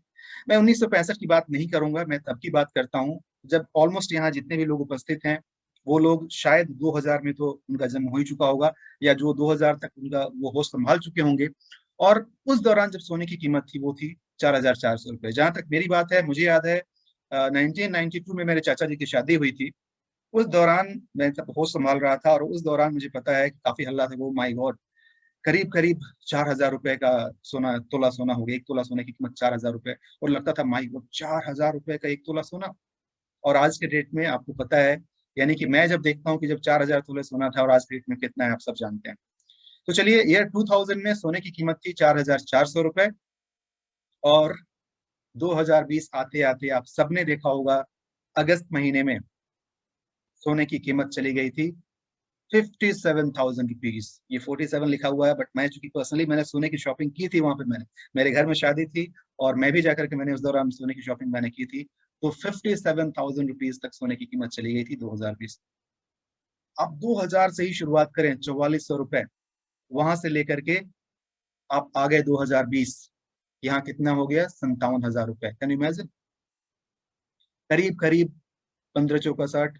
मैं 1965 की बात नहीं करूंगा, मैं तब की बात करता हूँ जब ऑलमोस्ट यहाँ जितने भी लोग उपस्थित हैं वो लोग शायद 2000 में तो उनका जन्म हो ही चुका होगा, या जो 2000 तक उनका वो होश संभाल चुके होंगे। और उस दौरान जब सोने की कीमत थी वो थी 4400 रुपए। जहां तक मेरी बात है, मुझे याद है 1992 में मेरे चाचा जी की शादी हुई थी। उस दौरान मैं तब होश संभाल रहा था और उस दौरान मुझे पता है कि काफी हल्ला था, वो माई गॉड, करीब करीब 4000 रुपए का सोना, तोला सोना हो गया। एक तोला सोने की कीमत 4000 रुपए, और लगता था माई गॉड 4000 रुपए का एक तोला सोना। और आज के डेट में आपको पता है, यानी कि मैं जब देखता हूँ कि जब 4000 तोले सोना था और आज के डेट में कितना है आप सब जानते हैं। तो चलिए, ईयर 2000 में सोने की कीमत थी 4400 रुपए, और 2020 आते आते आप सबने देखा होगा अगस्त महीने में सोने की कीमत चली गई थी 57,000 रुपीज। ये 47 लिखा हुआ है, बट मैं चूंकि पर्सनली मैंने सोने की शॉपिंग की थी वहां पे, मैंने, मेरे घर में शादी थी और मैं भी जाकर के मैंने उस दौरान सोने की शॉपिंग मैंने की थी। तो 57,000 रुपीज तक सोने की कीमत चली गई थी 2020। आप 2000 से ही शुरुआत करें, 4400 रुपए, वहां से लेकर के आप आ गए 2020, यहाँ कितना हो गया 57,000 रुपए। Can you imagine? करीब करीब 15 चौका 60,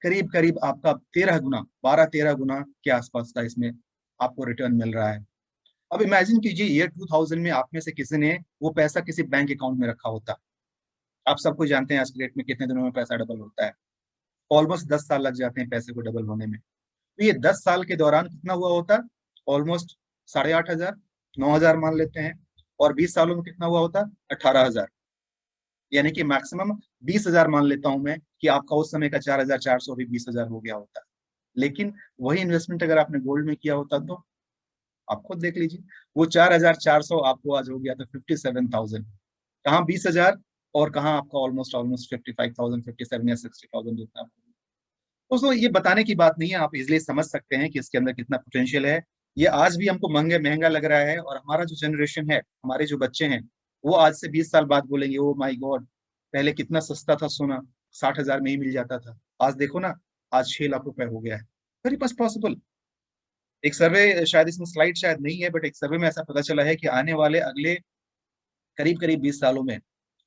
करीब करीब आपका 13 गुना, 12-13 गुना के आसपास का इसमें आपको रिटर्न मिल रहा है। अब इमेजिन कीजिए, ईयर 2000 में आप में से किसी ने वो पैसा किसी बैंक अकाउंट में रखा होता। आप सबको जानते हैं आज के डेट में कितने दिनों में पैसा डबल होता है। ऑलमोस्ट 10 साल लग जाते हैं पैसे को डबल होने में। तो ये 10 साल के दौरान कितना हुआ होता? ऑलमोस्ट 8,500, 9,000 मान लेते हैं। और 20 सालों में कितना हुआ होता? 18,000। यानी कि मैक्सिमम 20,000 मान लेता हूं मैं कि आपका उस समय का 4,400 भी 20,000 हो गया होता। लेकिन वही इन्वेस्टमेंट अगर आपने गोल्ड में किया होता तो आप खुद देख लीजिए, वो 4,400 आपको आज हो गया था 57,000। कहाँ 20,000 और कहाँ आपका ऑलमोस्ट ऑलमोस्ट 55,000, 57 या 60,000 जितना। दोस्तों ये बताने की बात नहीं है, आप इजिली समझ सकते हैं कि इसके अंदर कितना पोटेंशियल है। ये आज भी हमको महंगा लग रहा है, और हमारा जो जनरेशन है, हमारे जो बच्चे हैं, वो आज से 20 साल बाद बोलेंगे ओ माय गॉड, पहले कितना सस्ता था सोना, 60,000 में ही मिल जाता था, आज देखो ना, आज 6 लाख रुपए हो गया है। Very much possible. एक सर्वे, शायद इसमें स्लाइड शायद नहीं है, बट एक सर्वे में ऐसा पता चला है कि आने वाले अगले करीब करीब 20 सालों में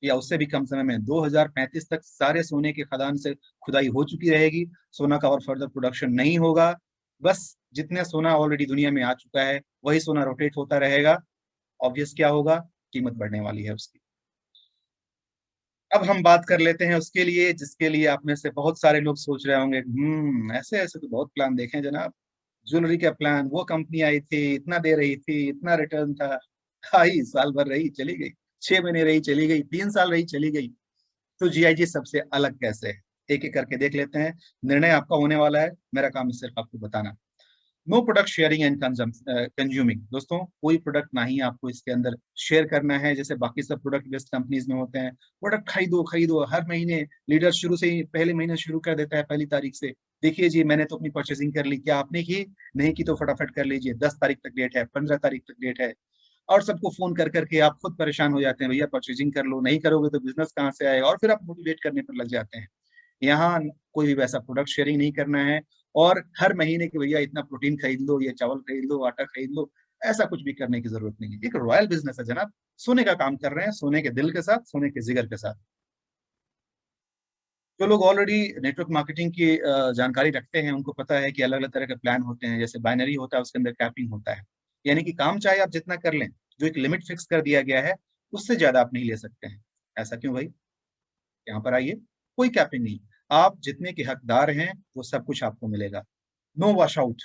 या उससे भी कम समय में 2035 तक सारे सोने के खदान से खुदाई हो चुकी रहेगी। सोना का और फर्दर प्रोडक्शन नहीं होगा। बस जितने सोना ऑलरेडी दुनिया में आ चुका है वही सोना रोटेट होता रहेगा। ऑब्वियस क्या होगा? कीमत बढ़ने वाली है उसकी। अब हम बात कर लेते हैं उसके लिए जिसके लिए आप में से बहुत सारे लोग सोच रहे होंगे, ऐसे ऐसे तो बहुत प्लान देखे हैं जनाब। ज्वेलरी का प्लान, वो कंपनी आई थी, इतना दे रही थी, इतना रिटर्न था, आई साल भर रही चली गई, 6 महीने रही चली गई, 3 साल रही चली गई। तो जीआईजी सबसे अलग कैसे है, एक एक करके देख लेते हैं। निर्णय आपका होने वाला है, मेरा काम है सिर्फ आपको बताना। No product sharing and consuming. दोस्तों कोई प्रोडक्ट ना ही आपको इसके अंदर शेयर करना है, जैसे बाकी सब प्रोडक्ट बेस्ड कंपनीज में होते हैं। प्रोडक्ट खरीदो खरीदो, हर महीने लीडर शुरू से ही पहले महीने शुरू कर देता है, 1 तारीख से। देखिए जी मैंने तो अपनी परचेसिंग कर ली, क्या आपने की? नहीं की तो फटाफट कर लीजिए, 10 तारीख तक डेट है, 15 तारीख तक डेट है। और सबको फोन कर करके आप खुद परेशान हो जाते हैं, भैया परचेजिंग कर लो, नहीं करोगे तो बिजनेस कहाँ से आएगा, और फिर आप मोटिवेट करने पर लग जाते हैं। यहाँ कोई भी वैसा प्रोडक्ट शेयरिंग नहीं करना है। और हर महीने के भैया इतना प्रोटीन खरीद लो, ये चावल खरीद लो, आटा खरीद लो, ऐसा कुछ भी करने की जरूरत नहीं है। एक रॉयल बिजनेस है जनाब, सोने का काम कर रहे हैं, सोने के दिल के साथ, सोने के जिगर के साथ। जो लोग ऑलरेडी नेटवर्क मार्केटिंग की जानकारी रखते हैं उनको पता है कि अलग अलग तरह के प्लान होते हैं। जैसे बाइनरी होता है, उसके अंदर कैपिंग होता है, यानी कि काम चाहे आप जितना कर लें, जो एक लिमिट फिक्स कर दिया गया है उससे ज्यादा आप नहीं ले सकते हैं। ऐसा क्यों भाई? यहाँ पर आइए, कोई कैपिंग नहीं, आप जितने के हकदार हैं वो सब कुछ आपको मिलेगा। नो वॉश आउट,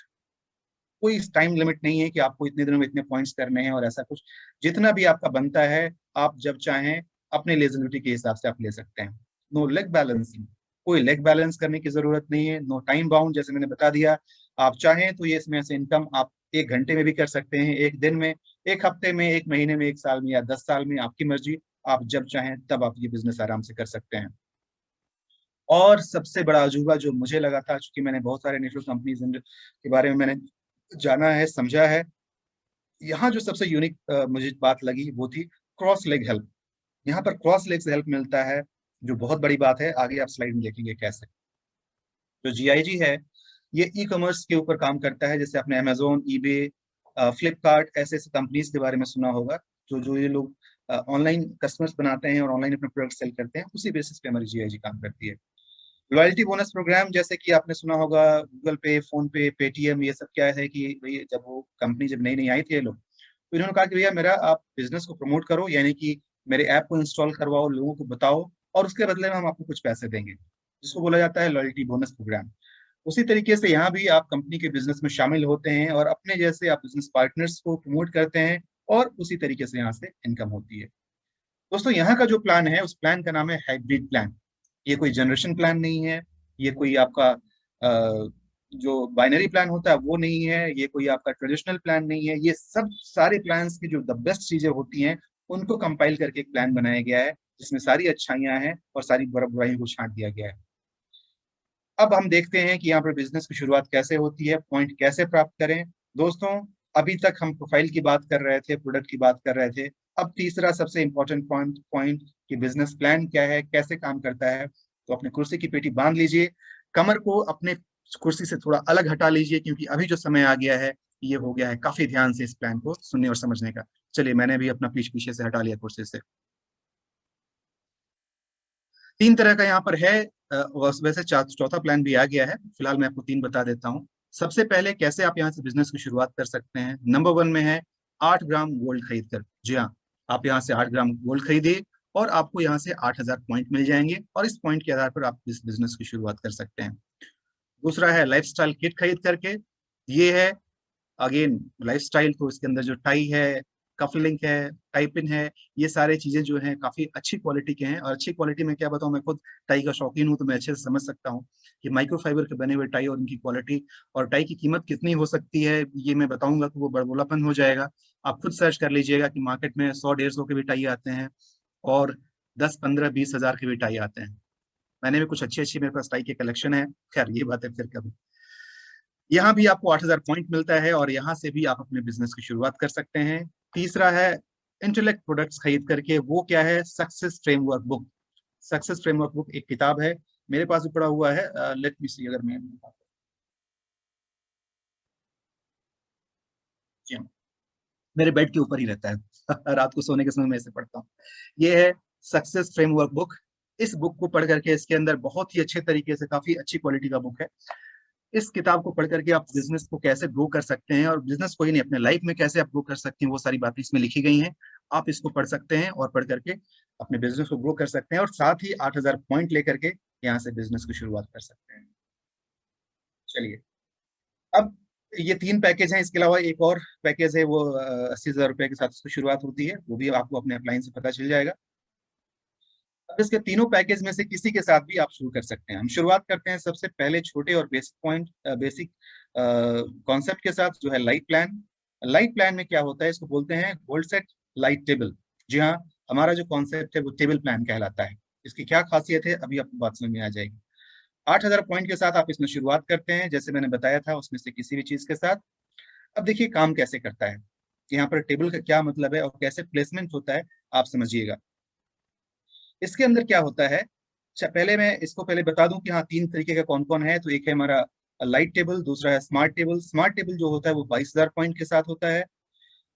कोई टाइम लिमिट नहीं है कि आपको इतने दिनों में इतने पॉइंट्स करने हैं और ऐसा कुछ। जितना भी आपका बनता है आप जब चाहें अपने लेजिबिलिटी के हिसाब से आप ले सकते हैं। नो लेग बैलेंसिंग, कोई लेग बैलेंस करने की जरूरत नहीं है, नो टाइम बाउंड, जैसे मैंने बता दिया। आप चाहें तो ये इसमें से इनकम आप 1 घंटे में भी कर सकते हैं, 1 दिन में, 1 हफ्ते में, 1 महीने में, 1 साल में या 10 साल में, आपकी मर्जी। आप जब चाहें तब आप ये बिजनेस आराम से कर सकते हैं। और सबसे बड़ा अजूबा जो मुझे लगा था, चूंकि मैंने बहुत सारे नेटवर्क कंपनीज के बारे में मैंने जाना है, समझा है, यहाँ जो सबसे यूनिक मुझे बात लगी वो थी क्रॉस लेग हेल्प। यहाँ पर क्रॉस लेग से हेल्प मिलता है, जो बहुत बड़ी बात है। आगे आप स्लाइड में देखेंगे कैसे। जो जीआईजी है, ये ई कॉमर्स के ऊपर काम करता है। जैसे आपने अमेजोन, ईबे, फ्लिपकार्ट, ऐसे ऐसे कंपनीज के बारे में सुना होगा, जो जो ये लोग ऑनलाइन कस्टमर्स बनाते हैं और ऑनलाइन अपने प्रोडक्ट सेल करते हैं, उसी बेसिस पे हमारी जीआईजी काम करती है। लॉयल्टी बोनस प्रोग्राम, जैसे कि आपने सुना होगा गूगल पे, फोन पे, पेटीएम, ये सब क्या है कि भाई जब वो कंपनी जब नई नई आई थी ये लोग, तो इन्होंने कहा कि भैया मेरा आप बिजनेस को प्रमोट करो, यानी कि मेरे ऐप को इंस्टॉल करवाओ, लोगों को बताओ, और उसके बदले में हम आपको कुछ पैसे देंगे, जिसको बोला जाता है लॉयल्टी बोनस प्रोग्राम। उसी तरीके से यहाँ भी आप कंपनी के बिजनेस में शामिल होते हैं और अपने जैसे आप बिजनेस पार्टनर्स को प्रमोट करते हैं, और उसी तरीके से यहाँ से इनकम होती है। दोस्तों, यहाँ का जो प्लान है, उस प्लान का नाम है हाइब्रिड प्लान। ये कोई जनरेशन प्लान नहीं है, ये कोई आपका जो बाइनरी प्लान होता है वो नहीं है, ये कोई आपका ट्रेडिशनल प्लान नहीं है। ये सब सारे प्लान्स की जो द बेस्ट चीजें होती हैं, उनको कंपाइल करके एक प्लान बनाया गया है, जिसमें सारी अच्छाइयां हैं और सारी बुराइयों को छांट दिया गया है। अब हम देखते हैं कि यहाँ पर बिजनेस की शुरुआत कैसे होती है, पॉइंट कैसे प्राप्त करें। दोस्तों, अभी तक हम प्रोफाइल की बात कर रहे थे, प्रोडक्ट की बात कर रहे थे। अब तीसरा सबसे इंपॉर्टेंट पॉइंट कि बिजनेस प्लान क्या है, कैसे काम करता है। तो अपनी कुर्सी की पेटी बांध लीजिए, कमर को अपने कुर्सी से थोड़ा अलग हटा लीजिए, क्योंकि अभी जो समय आ गया है, ये हो गया है काफी ध्यान से इस प्लान को सुनने और समझने का। चलिए, मैंने भी अपना पीछे पीछे से हटा लिया कुर्सी से। 3 तरह का यहाँ पर है, वैसे चौथा प्लान भी आ गया है, फिलहाल मैं आपको 3 बता देता हूँ। सबसे पहले कैसे आप यहाँ से बिजनेस की शुरुआत कर सकते हैं। नंबर 1 में है 8 ग्राम गोल्ड खरीद कर। जी हाँ, आप यहाँ से 8 ग्राम गोल्ड खरीदिए और आपको यहाँ से 8,000 पॉइंट मिल जाएंगे, और इस पॉइंट के आधार पर आप इस बिजनेस की शुरुआत कर सकते हैं। दूसरा है लाइफस्टाइल किट खरीद करके। ये है अगेन लाइफस्टाइल, तो इसके अंदर जो टाई है, कफलिंग है, टाई पिन है, ये सारे चीजें जो हैं काफी अच्छी क्वालिटी के हैं। और अच्छी क्वालिटी में क्या बताऊं, मैं खुद टाई का शौकीन हूं, तो मैं अच्छे से समझ सकता हूं कि माइक्रोफाइबर के बने हुए टाई और उनकी क्वालिटी और टाई की कीमत कितनी हो सकती है। ये मैं बताऊंगा तो वो बड़बोलापन हो जाएगा। आप खुद सर्च कर लीजिएगा कि मार्केट में 100-150 के भी टाई आते हैं, और 10, 15, 20 हजार के भी टाई आते हैं। मैंने भी कुछ अच्छी अच्छी, मेरे पास टाई के कलेक्शन है। खैर, ये बात है फिर कभी। यहाँ भी आपको 8,000 पॉइंट मिलता है, और यहाँ से भी आप अपने बिजनेस की शुरुआत कर सकते हैं। तीसरा है इंटेलेक्ट प्रोडक्ट्स खरीद करके। वो क्या है, success framework book. Success framework book एक किताब है, मेरे पास भी पड़ा हुआ है। लेट मी सी, अगर मैं, जी हाँ, मेरे बेड के ऊपर ही रहता है रात को सोने के समय मैं इसे पढ़ता हूँ। ये है सक्सेस फ्रेमवर्क बुक। इस बुक को पढ़ करके, इसके अंदर बहुत ही अच्छे तरीके से, काफी अच्छी क्वालिटी का बुक है। इस किताब को पढ़ करके आप बिजनेस को कैसे ग्रो कर सकते हैं, और बिजनेस को ही नहीं, अपने लाइफ में कैसे आप ग्रो कर सकते हैं, वो सारी बातें इसमें लिखी गई हैं। आप इसको पढ़ सकते हैं और पढ़ करके अपने बिजनेस को ग्रो कर सकते हैं, और साथ ही 8,000 पॉइंट लेकर के यहाँ से बिजनेस की शुरुआत कर सकते हैं। चलिए, अब ये 3 पैकेज हैं, इसके अलावा एक और पैकेज है, वो 80,000 रुपए के साथ इसकी शुरुआत होती है। वो भी आपको अपने अपलाइन से पता चल जाएगा। अब इसके तीनों पैकेज में से किसी के साथ भी आप शुरू कर सकते हैं। हम शुरुआत करते हैं सबसे पहले छोटे और बेसिक कॉन्सेप्ट के साथ, जो है लाइट प्लान। लाइट प्लान में क्या होता है, इसको बोलते हैं गोल्ड सेट लाइट टेबल। जी हाँ, हमारा जो कॉन्सेप्ट है वो टेबल प्लान कहलाता है। इसकी क्या खासियत है, अभी आपको बात समझ में आ जाएगी। 8,000 पॉइंट के साथ आप इसमें शुरुआत करते हैं, जैसे मैंने बताया था, उसमें से किसी भी चीज के साथ। अब देखिए काम कैसे करता है, यहाँ पर टेबल का क्या मतलब है और कैसे प्लेसमेंट होता है, आप समझिएगा। इसके अंदर क्या होता है, अच्छा पहले मैं इसको पहले बता दूं कि हाँ 3 तरीके का कौन कौन है। तो एक है हमारा लाइट टेबल, दूसरा है स्मार्ट टेबल। स्मार्ट टेबल जो होता है वो 22,000 पॉइंट के साथ होता है,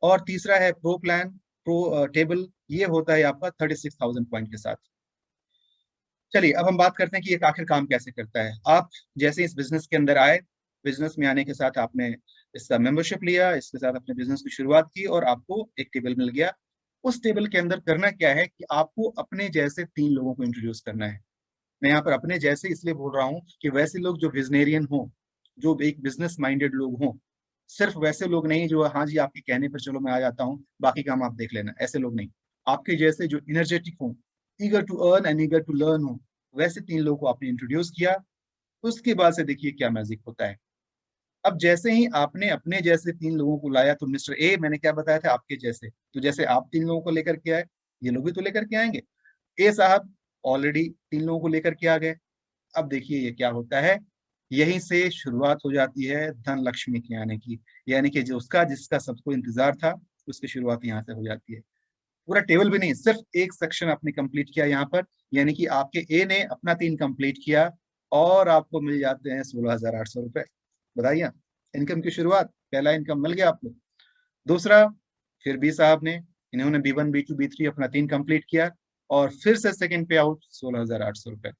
और तीसरा है प्रो प्लान, प्रो टेबल, ये होता है आपका 36,000 पॉइंट के साथ। चलिए, अब हम बात करते हैं कि ये आखिर काम कैसे करता है। आप जैसे इस बिजनेस के अंदर आए, बिजनेस में आने के साथ आपने इसका मेंबरशिप लिया, इसके साथ अपने बिजनेस की शुरुआत की, और आपको एक टेबल मिल गया। उस टेबल के अंदर करना क्या है कि आपको अपने जैसे 3 लोगों को इंट्रोड्यूस करना है। मैं यहाँ पर अपने जैसे इसलिए बोल रहा हूँ कि वैसे लोग जो विजनेरियन हो, जो एक बिजनेस माइंडेड लोग हों। सिर्फ वैसे लोग नहीं जो हाँ जी आपके कहने पर चलो मैं आ जाता हूँ, बाकी काम आप देख लेना, ऐसे लोग नहीं। आपके जैसे जो इनर्जेटिक हो, eager to earn and eager to learn हो, वैसे 3 लोगों को आपने इंट्रोड्यूस किया, उसके बाद से देखिए क्या मैजिक होता है। अब जैसे ही आपने अपने जैसे 3 लोगों को लाया, तो मिस्टर ए, मैंने क्या बताया था, आपके जैसे, तो जैसे आप 3 लोगों को लेकर के आए, ये लोग भी तो लेकर के आएंगे। ए साहब ऑलरेडी 3 लोगों को लेकर के आ गए। अब देखिए ये क्या होता है, यहीं से शुरुआत हो जाती है धन लक्ष्मी के आने की, यानी कि जो उसका जिसका सबको इंतजार था, उसकी शुरुआत यहाँ से हो जाती है। पूरा टेबल भी नहीं, सिर्फ एक सेक्शन आपने कंप्लीट किया यहाँ पर, यानी कि आपके ए ने अपना 3 कंप्लीट किया और आपको मिल जाते हैं 16,800 रुपए। बताइए, इनकम की शुरुआत, पहला इनकम मिल गया आपको। दूसरा, फिर बी साहब ने, इन्होंने B1 B2 B3 अपना 3 कंप्लीट किया और फिर से सेकंड पे आउट 16,800 रुपए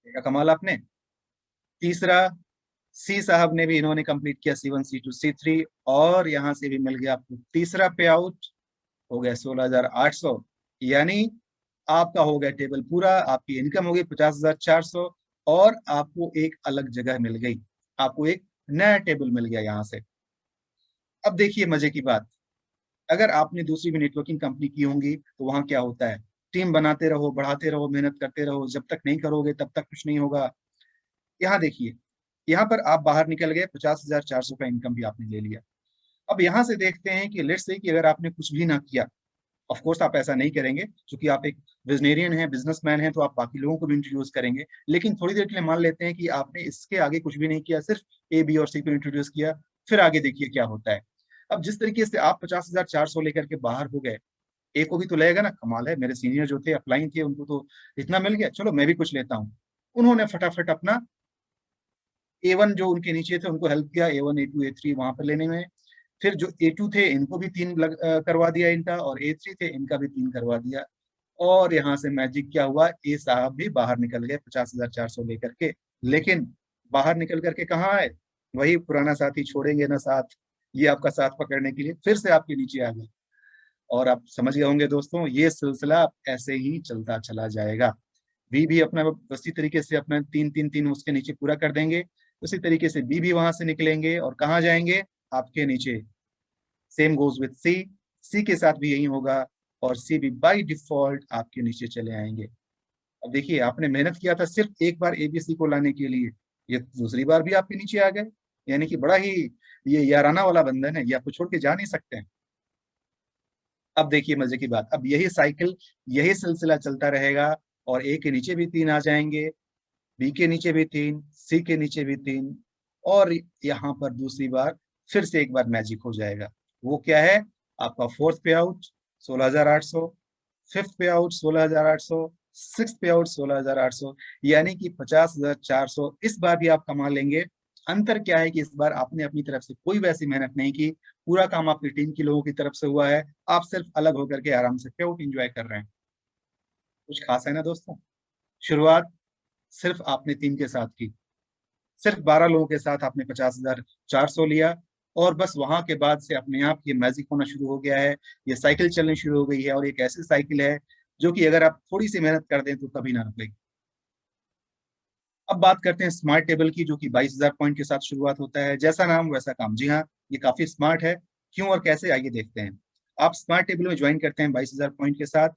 का कमाल आपने। तीसरा, सी साहब ने भी, इन्होंने कंप्लीट किया C1 C2 C3 और यहाँ से भी मिल गया आपको तीसरा पे आउट, हो गया 16,800। यानी आपका हो गया टेबल पूरा, आपकी इनकम हो गई 50,400 और आपको एक अलग जगह मिल गई, आपको एक नया टेबल मिल गया यहाँ से। अब देखिए मजे की बात, अगर आपने दूसरी भी नेटवर्किंग कंपनी की होंगी तो वहां क्या होता है, टीम बनाते रहो, बढ़ाते रहो, मेहनत करते रहो, जब तक नहीं करोगे तब तक कुछ नहीं होगा। यहाँ देखिए, यहाँ पर आप बाहर निकल गए, 50,400 का इनकम भी आपने ले लिया। अब यहाँ से देखते हैं कि लेट्स से कि अगर आपने कुछ भी ना किया, ऑफ कोर्स आप ऐसा नहीं करेंगे क्योंकि आप एक विजनेरियन हैं, बिजनेसमैन हैं, तो आप बाकी लोगों को भी इंट्रोड्यूस करेंगे, लेकिन थोड़ी देर के लिए मान लेते हैं कि आपने इसके आगे कुछ भी नहीं किया, सिर्फ ए बी और सी को इंट्रोड्यूस किया, फिर आगे देखिए क्या होता है। अब जिस तरीके से आप 50,400 लेकर के बाहर हो गए, ए को भी तो लगेगा ना, कमाल है, मेरे सीनियर जो थे अप्लाइंग थे उनको तो इतना मिल गया, चलो मैं भी कुछ लेता हूँ। उन्होंने फटाफट अपना A1 जो उनके नीचे थे उनको हेल्प किया, A1 A2 A3 वहां पर लेने में। फिर जो A2 थे इनको भी 3 करवा दिया इनका, और A3 थे इनका भी 3 करवा दिया। और यहाँ से मैजिक क्या हुआ, ए साहब भी बाहर निकल गए 50,400 लेकर के। लेकिन बाहर निकल करके कहाँ आए, वही पुराना साथी छोड़ेंगे ना साथ, ये आपका साथ पकड़ने के लिए फिर से आपके नीचे आ गए। और आप समझ गए होंगे दोस्तों, ये सिलसिला ऐसे ही चलता चला जाएगा। बी भी अपना उसी तरीके से अपना 3 3 3 उसके नीचे पूरा कर देंगे, उसी तरीके से बी भी वहां से निकलेंगे और कहाँ जाएंगे, आपके नीचे। सेम गोज विथ सी, सी के साथ भी यही होगा और सी भी बाय डिफॉल्ट आपके नीचे चले आएंगे। अब देखिए, आपने मेहनत किया था सिर्फ एक बार एबीसी को लाने के लिए, ये दूसरी बार भी आपके नीचे आ गए, यानी कि बड़ा ही ये याराना वाला बंधन है, ये आपको छोड़ के जा नहीं सकते हैं। अब देखिए मजे की बात, अब यही साइकिल, यही सिलसिला चलता रहेगा और ए के नीचे भी 3 आ जाएंगे, बी के नीचे भी 3, सी के नीचे भी 3, और यहाँ पर दूसरी बार फिर से एक बार मैजिक हो जाएगा। वो क्या है, आपका फोर्थ पे आउट 16,800, फिफ्थ पे आउट 16,800, सिक्स पे आउट 16,800, यानी कि 50,400 इस बार भी आप कमा लेंगे। अंतर क्या है कि इस बार आपने अपनी तरफ से कोई वैसी मेहनत नहीं की, पूरा काम आपकी टीम के लोगों की तरफ से हुआ है, आप सिर्फ अलग होकर के आराम से पे आउट एंजॉय कर रहे हैं। कुछ खास है ना दोस्तों। शुरुआत सिर्फ आपने 3 के साथ की, सिर्फ 12 लोगों के साथ आपने 50,400 लिया, और बस वहां के बाद से अपने आप ये मैजिक होना शुरू हो गया है, ये साइकिल चलनी शुरू हो गई है, और एक ऐसी साइकिल है जो कि अगर आप थोड़ी सी मेहनत कर दें तो कभी ना रुकेगी। अब बात करते हैं स्मार्ट टेबल की, जो कि 22,000 पॉइंट के साथ शुरुआत होता है। जैसा नाम वैसा काम, जी हाँ, ये काफी स्मार्ट है। क्यों और कैसे, आइए देखते हैं। आप स्मार्ट टेबल में ज्वाइन करते हैं 22,000 पॉइंट के साथ,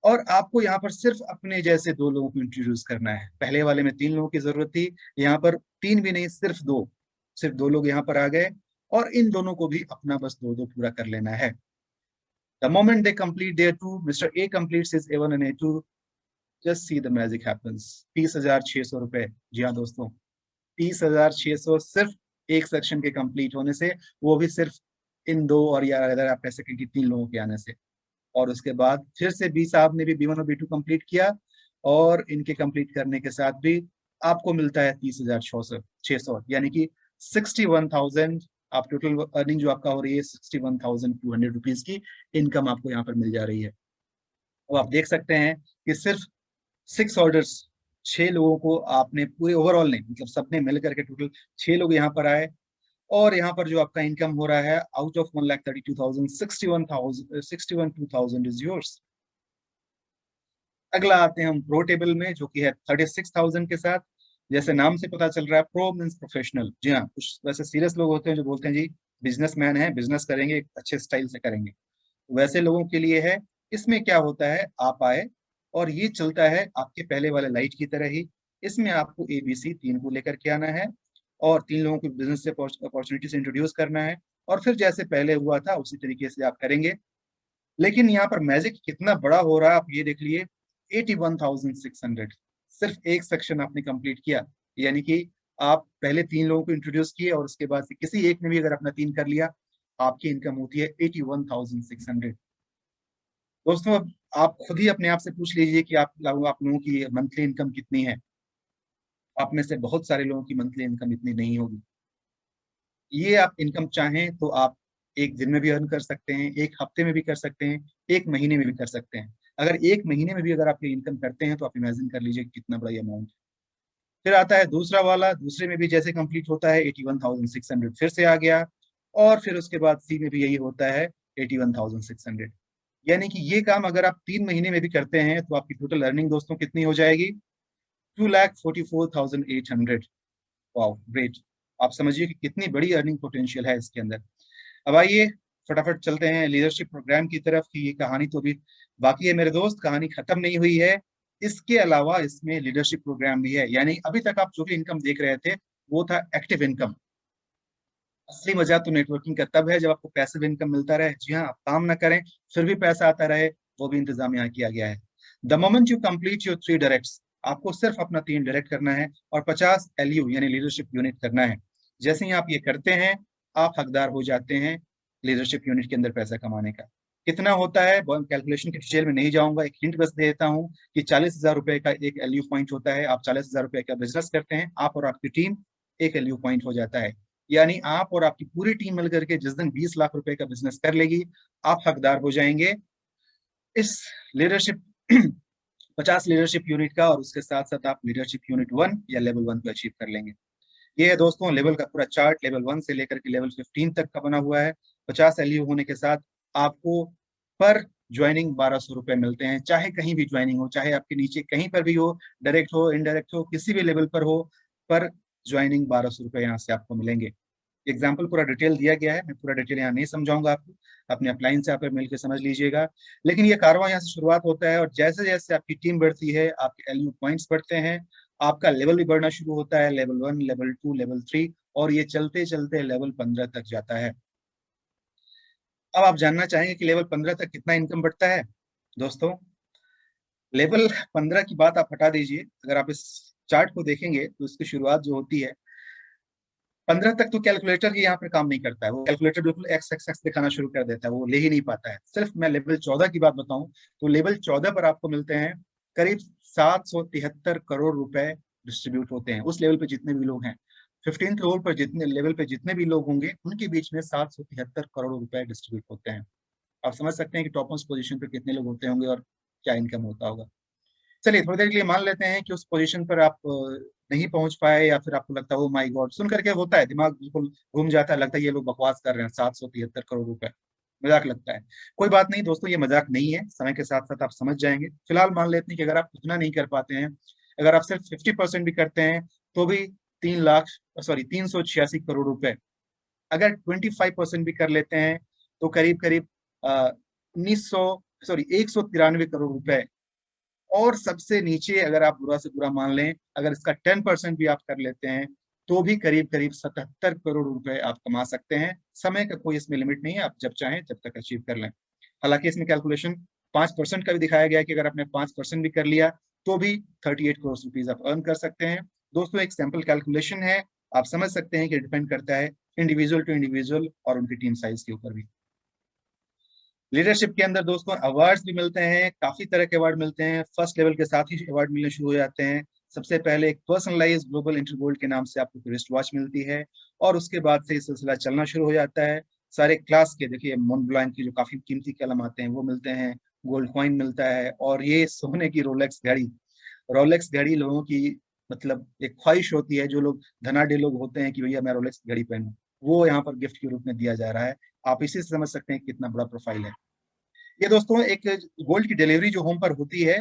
और आपको यहाँ पर सिर्फ अपने जैसे 2 लोगों को इंट्रोड्यूस करना है। पहले वाले में 3 लोगों की जरूरत थी, यहाँ पर 3 भी नहीं, सिर्फ दो लोग यहाँ पर आ गए, और इन दोनों को भी अपना बस 2 2 पूरा कर लेना है। The moment they complete their 2, Mr. A completes his A1 and A2, just see the magic happens। 30,600 रुपए, जी हाँ दोस्तों, 30,600 सिर्फ एक सेक्शन के कंप्लीट होने से, वो भी सिर्फ इन 2, और या अगर आप कह सकें कि 3 लोगों के आने से। और उसके बाद फिर से बी साहब ने भी B1 और B2 कंप्लीट किया, और इनके कंप्लीट करने के साथ भी आपको मिलता है 30,600, यानी कि 61,000। आप टोटल अर्निंग जो आपका हो रही है 61,200 रुपीज की इनकम आपको यहाँ पर मिल जा रही है। और आप देख सकते हैं कि सिर्फ 6 ऑर्डर्स, 6 लोगों को आपने पूरे ओवरऑल नहीं, मतलब सबने मिल करके टोटल 6 लोग यहाँ पर आए, और यहाँ पर जो आपका इनकम हो रहा है आउट ऑफ 1,32,000, 61,2,000 इज योर्स। अगला आते हैं हम प्रो टेबल में, जो कि है 36,000 के साथ। जैसे नाम से पता चल रहा है, प्रो मीन्स प्रोफेशनल। जी हाँ, कुछ वैसे सीरियस लोग होते हैं जो बोलते हैं जी बिजनेसमैन है, बिजनेस करेंगे, अच्छे स्टाइल से करेंगे, वैसे लोगों के लिए है। इसमें क्या होता है, आप आए और ये चलता है आपके पहले वाले लाइट की तरह ही। इसमें आपको ABC 3 को लेकर के आना है और 3 लोगों को बिजनेस से अपॉर्चुनिटी से इंट्रोड्यूस करना है, और फिर जैसे पहले हुआ था उसी तरीके से आप करेंगे। लेकिन यहाँ पर मैजिक कितना बड़ा हो रहा है आप ये देख लिए, 81,600 सिर्फ एक सेक्शन आपने कंप्लीट किया। यानी कि आप पहले 3 लोगों को इंट्रोड्यूस किए और उसके बाद से किसी एक ने भी अगर अपना 3 कर लिया, आपकी इनकम होती है 81,600। दोस्तों अब आप खुद ही अपने आप से पूछ लीजिए कि आप लोगों की मंथली इनकम कितनी है। आप में से बहुत सारे लोगों की मंथली इनकम इतनी नहीं होगी। ये आप इनकम चाहें तो आप एक दिन में भी अर्न कर सकते हैं, एक हफ्ते में भी कर सकते हैं, एक महीने में भी कर सकते हैं। अगर एक महीने में भी अगर आप ये इनकम करते हैं तो आप इमेजिन कर लीजिए कितना बड़ा अमाउंट। फिर आता है दूसरा वाला, दूसरे में भी जैसे कंप्लीट होता है 81,600 फिर से आ गया, और फिर उसके बाद सी में भी यही होता है 81,600। यानी कि ये काम अगर आप 3 महीने में भी करते हैं तो आपकी टोटल अर्निंग दोस्तों कितनी हो जाएगी, 2,44,800। Wow great. आप समझिए कि कितनी बड़ी अर्निंग पोटेंशियल है इसके अंदर। अब आइए फटाफट चलते हैं लीडरशिप प्रोग्राम की तरफ कि ये कहानी तो अभी बाकी है मेरे दोस्त, कहानी खत्म नहीं हुई है। इसके अलावा इसमें लीडरशिप प्रोग्राम भी है। यानी अभी तक आप जो भी इनकम देख रहे थे वो था एक्टिव इनकम। असली मजा तो नेटवर्किंग का तब है जब आपको पैसिव इनकम मिलता रहे। जी हाँ, आप काम ना करें फिर भी पैसा आता रहे, वो भी इंतजाम यहाँ किया गया है। The moment you complete your 3 directs, आपको सिर्फ अपना 3 डायरेक्ट करना है और 50 LU यानी लीडरशिप यूनिट करना है। जैसे ही आप ये करते हैं आप हकदार हो जाते हैं लीडरशिप यूनिट के अंदर पैसा कमाने का। कितना होता है कैलकुलेशन की डिटेल में नहीं जाऊंगा, एक हिंट बस दे देता हूँ कि 40,000 रुपए का एक LU पॉइंट होता है। आप 40,000 रुपए का बिजनेस करते हैं, आप और आपकी टीम, एक LU पॉइंट हो जाता है। यानी आप और आपकी पूरी टीम मिलकर के जिस दिन 20 लाख रुपए का बिजनेस कर लेगी, आप हकदार हो जाएंगे इस लीडरशिप 50 लीडरशिप यूनिट का, और उसके साथ साथ आप लीडरशिप यूनिट 1 या लेवल 1 को अचीव कर लेंगे। ये है दोस्तों लेवल का पूरा चार्ट, लेवल 1 से लेकर के लेवल 15 तक का बना हुआ है। 50 LU होने के साथ आपको पर ज्वाइनिंग 1200 रुपए मिलते हैं। चाहे कहीं भी ज्वाइनिंग हो, चाहे आपके नीचे कहीं पर भी हो, डायरेक्ट हो इनडायरेक्ट हो, किसी भी लेवल पर हो, पर ज्वाइनिंग 1200 रुपए यहाँ से आपको मिलेंगे। एग्जाम्पल पूरा डिटेल दिया गया है, मैं पूरा डिटेल यहाँ नहीं समझाऊंगा आपको, अपने अपलाइन से आप मिलकर समझ लीजिएगा। लेकिन ये कारवां यहाँ से शुरुआत होता है और जैसे जैसे आपकी टीम बढ़ती है आपके LU पॉइंट्स बढ़ते हैं, आपका लेवल भी बढ़ना शुरू होता है, लेवल 1, लेवल 2, लेवल 3, और ये चलते चलते लेवल 15 तक जाता है। अब आप जानना चाहेंगे कि लेवल 15 तक कितना इनकम बढ़ता है। दोस्तों लेवल 15 की बात आप हटा दीजिए, अगर आप इस चार्ट को देखेंगे तो इसकी शुरुआत जो होती है 15 तक, तो कैलकुलेटर ही यहाँ पर काम नहीं करता है। वो कैलकुलेटर बिल्कुल एक्स एक्स एक्स दिखाना शुरू कर देता है, वो ले ही नहीं पाता है। सिर्फ मैं लेवल 14 की बात बताऊं तो लेवल 14 पर आपको मिलते हैं करीब 773 करोड़ रुपए डिस्ट्रीब्यूट होते हैं। उस लेवल पे जितने भी लोग हैं, 15 करोड़ पर जितने लेवल पे जितने भी लोग होंगे उनके बीच में 773 करोड़ रुपए डिस्ट्रीब्यूट होते हैं। आप समझ सकते हैं कि टॉप मोस्ट पोजीशन पर कितने लोग होते होंगे और क्या इनकम होता होगा। चलिए थोड़ी देर के लिए मान लेते हैं कि उस पोजीशन पर आप नहीं पहुंच पाए, या फिर आपको लगता है ओ माय गॉड, सुन करके होता है दिमाग बिल्कुल घूम जाता है, लगता है ये लोग बकवास कर रहे हैं, 773 करोड़ रुपए, मजाक लगता है। कोई बात नहीं दोस्तों, ये मजाक नहीं है, समय के साथ साथ आप समझ जाएंगे। फिलहाल मान लेते हैं कि अगर आप उतना नहीं कर पाते हैं, अगर आप सिर्फ 50% भी करते हैं तो भी 386 करोड़ रुपए। अगर 25% भी कर लेते हैं तो करीब करीब 193 करोड़ रुपए। और सबसे नीचे अगर आप बुरा से बुरा मान लें, अगर इसका 10% भी आप कर लेते हैं तो भी करीब करीब 77 करोड़ रुपए आप कमा सकते हैं। समय का कोई इसमें लिमिट नहीं है, आप जब चाहें जब तक अचीव कर लें। हालांकि इसमें कैलकुलेशन 5% का भी दिखाया गया है कि अगर आपने 5% भी कर लिया तो भी 38 करोड़ रुपीज आप अर्न कर सकते हैं। दोस्तों एक सैंपल कैलकुलेशन है, आप समझ सकते हैं कि डिपेंड करता है इंडिविजुअल टू इंडिविजुअल और उनकी टीम साइज के ऊपर भी। लीडरशिप के अंदर दोस्तों अवार्ड्स भी मिलते हैं, काफी तरह के अवार्ड मिलते हैं। फर्स्ट लेवल के साथ ही अवार्ड मिलने शुरू हो जाते हैं। सबसे पहले एक पर्सनलाइज ग्लोबल इंटरगोल्ड के नाम से आपको रिस्ट वॉच मिलती है, और उसके बाद से ये सिलसिला चलना शुरू हो जाता है। सारे क्लास के देखिए मोंट की जो काफी कीमती कलम आते हैं वो मिलते हैं, गोल्ड कॉइन मिलता है, और ये सोने की रोलेक्स घड़ी लोगों की मतलब एक ख्वाहिश होती है। जो लोग धनाढ़ लोग होते हैं कि भैया मैं रोलेक्स घड़ी पहनूं, वो यहाँ पर गिफ्ट के रूप में दिया जा रहा है। आप इसी से समझ सकते हैं कितना बड़ा प्रोफाइल है ये। दोस्तों एक गोल्ड की डिलीवरी जो होम पर होती है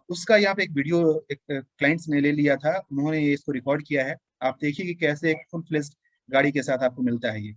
उसका यहाँ पे एक वीडियो एक क्लाइंट्स ने ले लिया था, उन्होंने ये इसको रिकॉर्ड किया है। आप देखिए कि कैसे एक फुल फ्लेज्ड गाड़ी के साथ आपको मिलता है ये।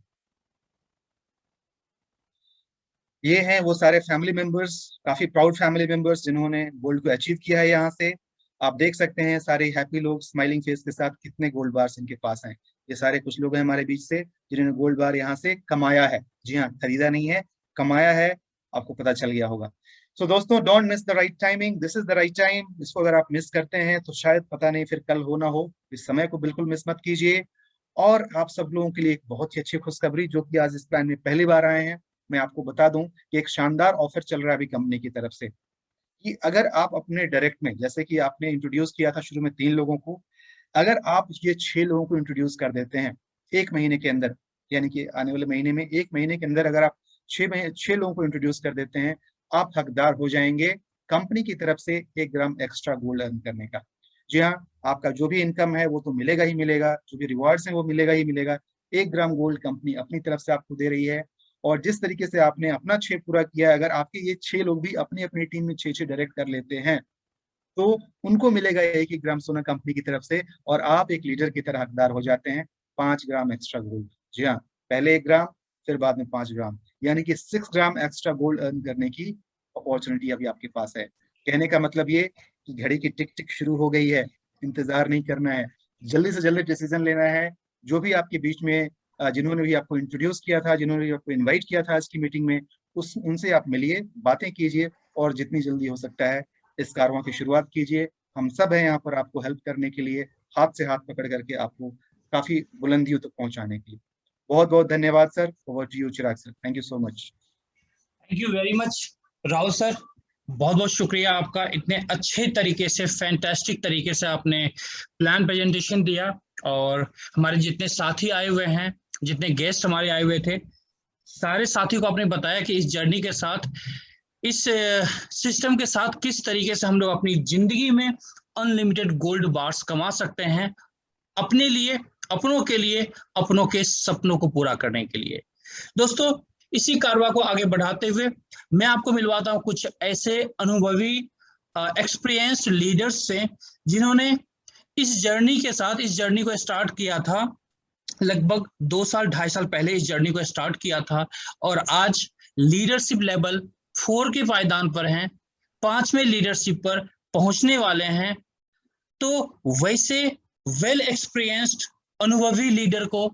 ये हैं वो सारे फैमिली मेंबर्स, काफी प्राउड फैमिली मेंबर्स जिन्होंने गोल्ड को अचीव किया है यहाँ से। आप देख सकते हैं सारे हैप्पी लोग स्माइलिंग फेस के साथ, कितने गोल्ड बार्स इनके पास हैं। ये सारे कुछ लोग हैं हमारे बीच से जिन्होंने गोल्ड बार यहाँ से कमाया है। जी हाँ, खरीदा नहीं है, कमाया है। आपको पता चल गया होगा। सो दोस्तों, don't miss the right timing, this is the right time. इसको अगर आप मिस करते हैं तो शायद पता नहीं फिर कल हो ना हो। इस समय को बिल्कुल मिस मत कीजिए। और आप सब लोगों के लिए एक बहुत ही अच्छी खुशखबरी, जो कि आज इस प्लान में पहली बार आए हैं, मैं आपको बता दूं कि एक शानदार ऑफर चल रहा है अभी कंपनी की तरफ से, कि अगर आप अपने डायरेक्ट में, जैसे कि आपने इंट्रोड्यूस किया था शुरू में 3 लोगों को, अगर आप ये 6 लोगों को इंट्रोड्यूस कर देते हैं 1 महीने के अंदर, यानी कि आने वाले महीने में 1 महीने के अंदर अगर आप 6 लोगों को इंट्रोड्यूस कर देते हैं, आप हकदार हो जाएंगे कंपनी की तरफ से 1 ग्राम एक्स्ट्रा गोल्ड अर्न करने का। जी हाँ, आपका जो भी इनकम है वो तो मिलेगा ही मिलेगा, जो भी रिवॉर्ड्स हैं वो मिलेगा ही मिलेगा। 1 ग्राम गोल्ड कंपनी अपनी तरफ से आपको दे रही है। और जिस तरीके से आपने अपना 6 पूरा किया है, अगर आपके ये 6 लोग भी अपनी अपनी टीम में 6 डायरेक्ट कर लेते हैं, तो उनको मिलेगा 1 ग्राम सोना कंपनी की तरफ से, और आप एक लीडर की तरह हकदार हो जाते हैं 5 ग्राम एक्स्ट्रा गोल्ड। जी हाँ, पहले 1 ग्राम, फिर बाद में 5 ग्राम, यानी कि 6 ग्राम एक्स्ट्रा गोल्ड अर्न करने की अपॉर्चुनिटी अभी आपके पास है। कहने का मतलब ये कि घड़ी की टिक टिक शुरू हो गई है, इंतजार नहीं करना है, जल्दी से जल्दी डिसीजन लेना है। जो भी आपके बीच में जिन्होंने भी आपको इंट्रोड्यूस किया था, जिन्होंने भी आपको इनवाइट किया था आज की मीटिंग में, उस उनसे आप मिलिए, बातें कीजिए, और जितनी जल्दी हो सकता है इस कारवां की शुरुआत कीजिए। हम सब हैं यहाँ पर आपको हेल्प करने के लिए, हाथ से हाथ पकड़ करके आपको काफी बुलंदियों तक पहुंचाने के लिए। बहुत बहुत धन्यवाद sir. Over to you Chirag sir, thank you so much. Thank you very much Rahul sir, बहुत बहुत शुक्रिया आपका। इतने अच्छे तरीके से, फैंटास्टिक तरीके से आपने प्लान प्रेजेंटेशन दिया, और हमारे जितने साथी आए हुए हैं, जितने गेस्ट हमारे आए हुए थे, सारे साथियों को आपने बताया कि इस जर्नी के साथ, इस सिस्टम के साथ किस तरीके से हम लोग अपनी जिंदगी में अनलिमिटेड गोल्ड बार्स कमा सकते हैं, अपने लिए, अपनों के लिए, अपनों के सपनों को पूरा करने के लिए। दोस्तों, इसी कारवा को आगे बढ़ाते हुए मैं आपको मिलवाता हूं कुछ ऐसे अनुभवी एक्सपीरियंस्ड लीडर्स से, जिन्होंने इस जर्नी के साथ, इस जर्नी को स्टार्ट किया था लगभग 2 साल 2.5 साल पहले, इस जर्नी को स्टार्ट किया था, और आज लीडरशिप लेवल 4 के पायदान पर हैं, 5वें लीडरशिप पर पहुंचने वाले हैं। तो वैसे वेल एक्सपीरियंस्ड अनुभवी लीडर को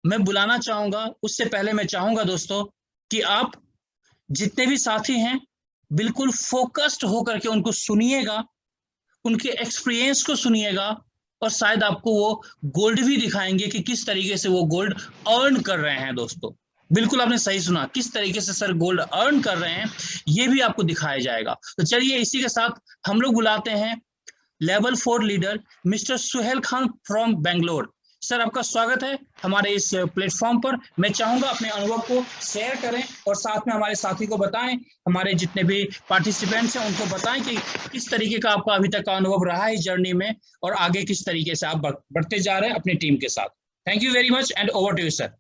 मैं बुलाना चाहूंगा। उससे पहले मैं चाहूंगा दोस्तों कि आप जितने भी साथी हैं, बिल्कुल फोकस्ड होकर के उनको सुनिएगा, उनके एक्सपीरियंस को सुनिएगा, और शायद आपको वो गोल्ड भी दिखाएंगे कि किस तरीके से वो गोल्ड अर्न कर रहे हैं। दोस्तों, बिल्कुल आपने सही सुना, किस तरीके से सर गोल्ड अर्न कर रहे हैं, ये भी आपको दिखाया जाएगा। तो चलिए, इसी के साथ हम लोग बुलाते हैं level 4 leader mister Suhail Khan from Bangalore. Sir, आपका स्वागत है हमारे इस प्लेटफॉर्म पर। मैं चाहूंगा अपने अनुभव को शेयर करें, और साथ में हमारे साथी को बताएं, हमारे जितने भी पार्टिसिपेंट्स हैं उनको बताएं कि किस तरीके का आपका अभी तक का अनुभव रहा है इस जर्नी में, और आगे किस तरीके से आप बढ़ते जा रहे हैं अपनी टीम के साथ। Thank you very much, and over to you sir.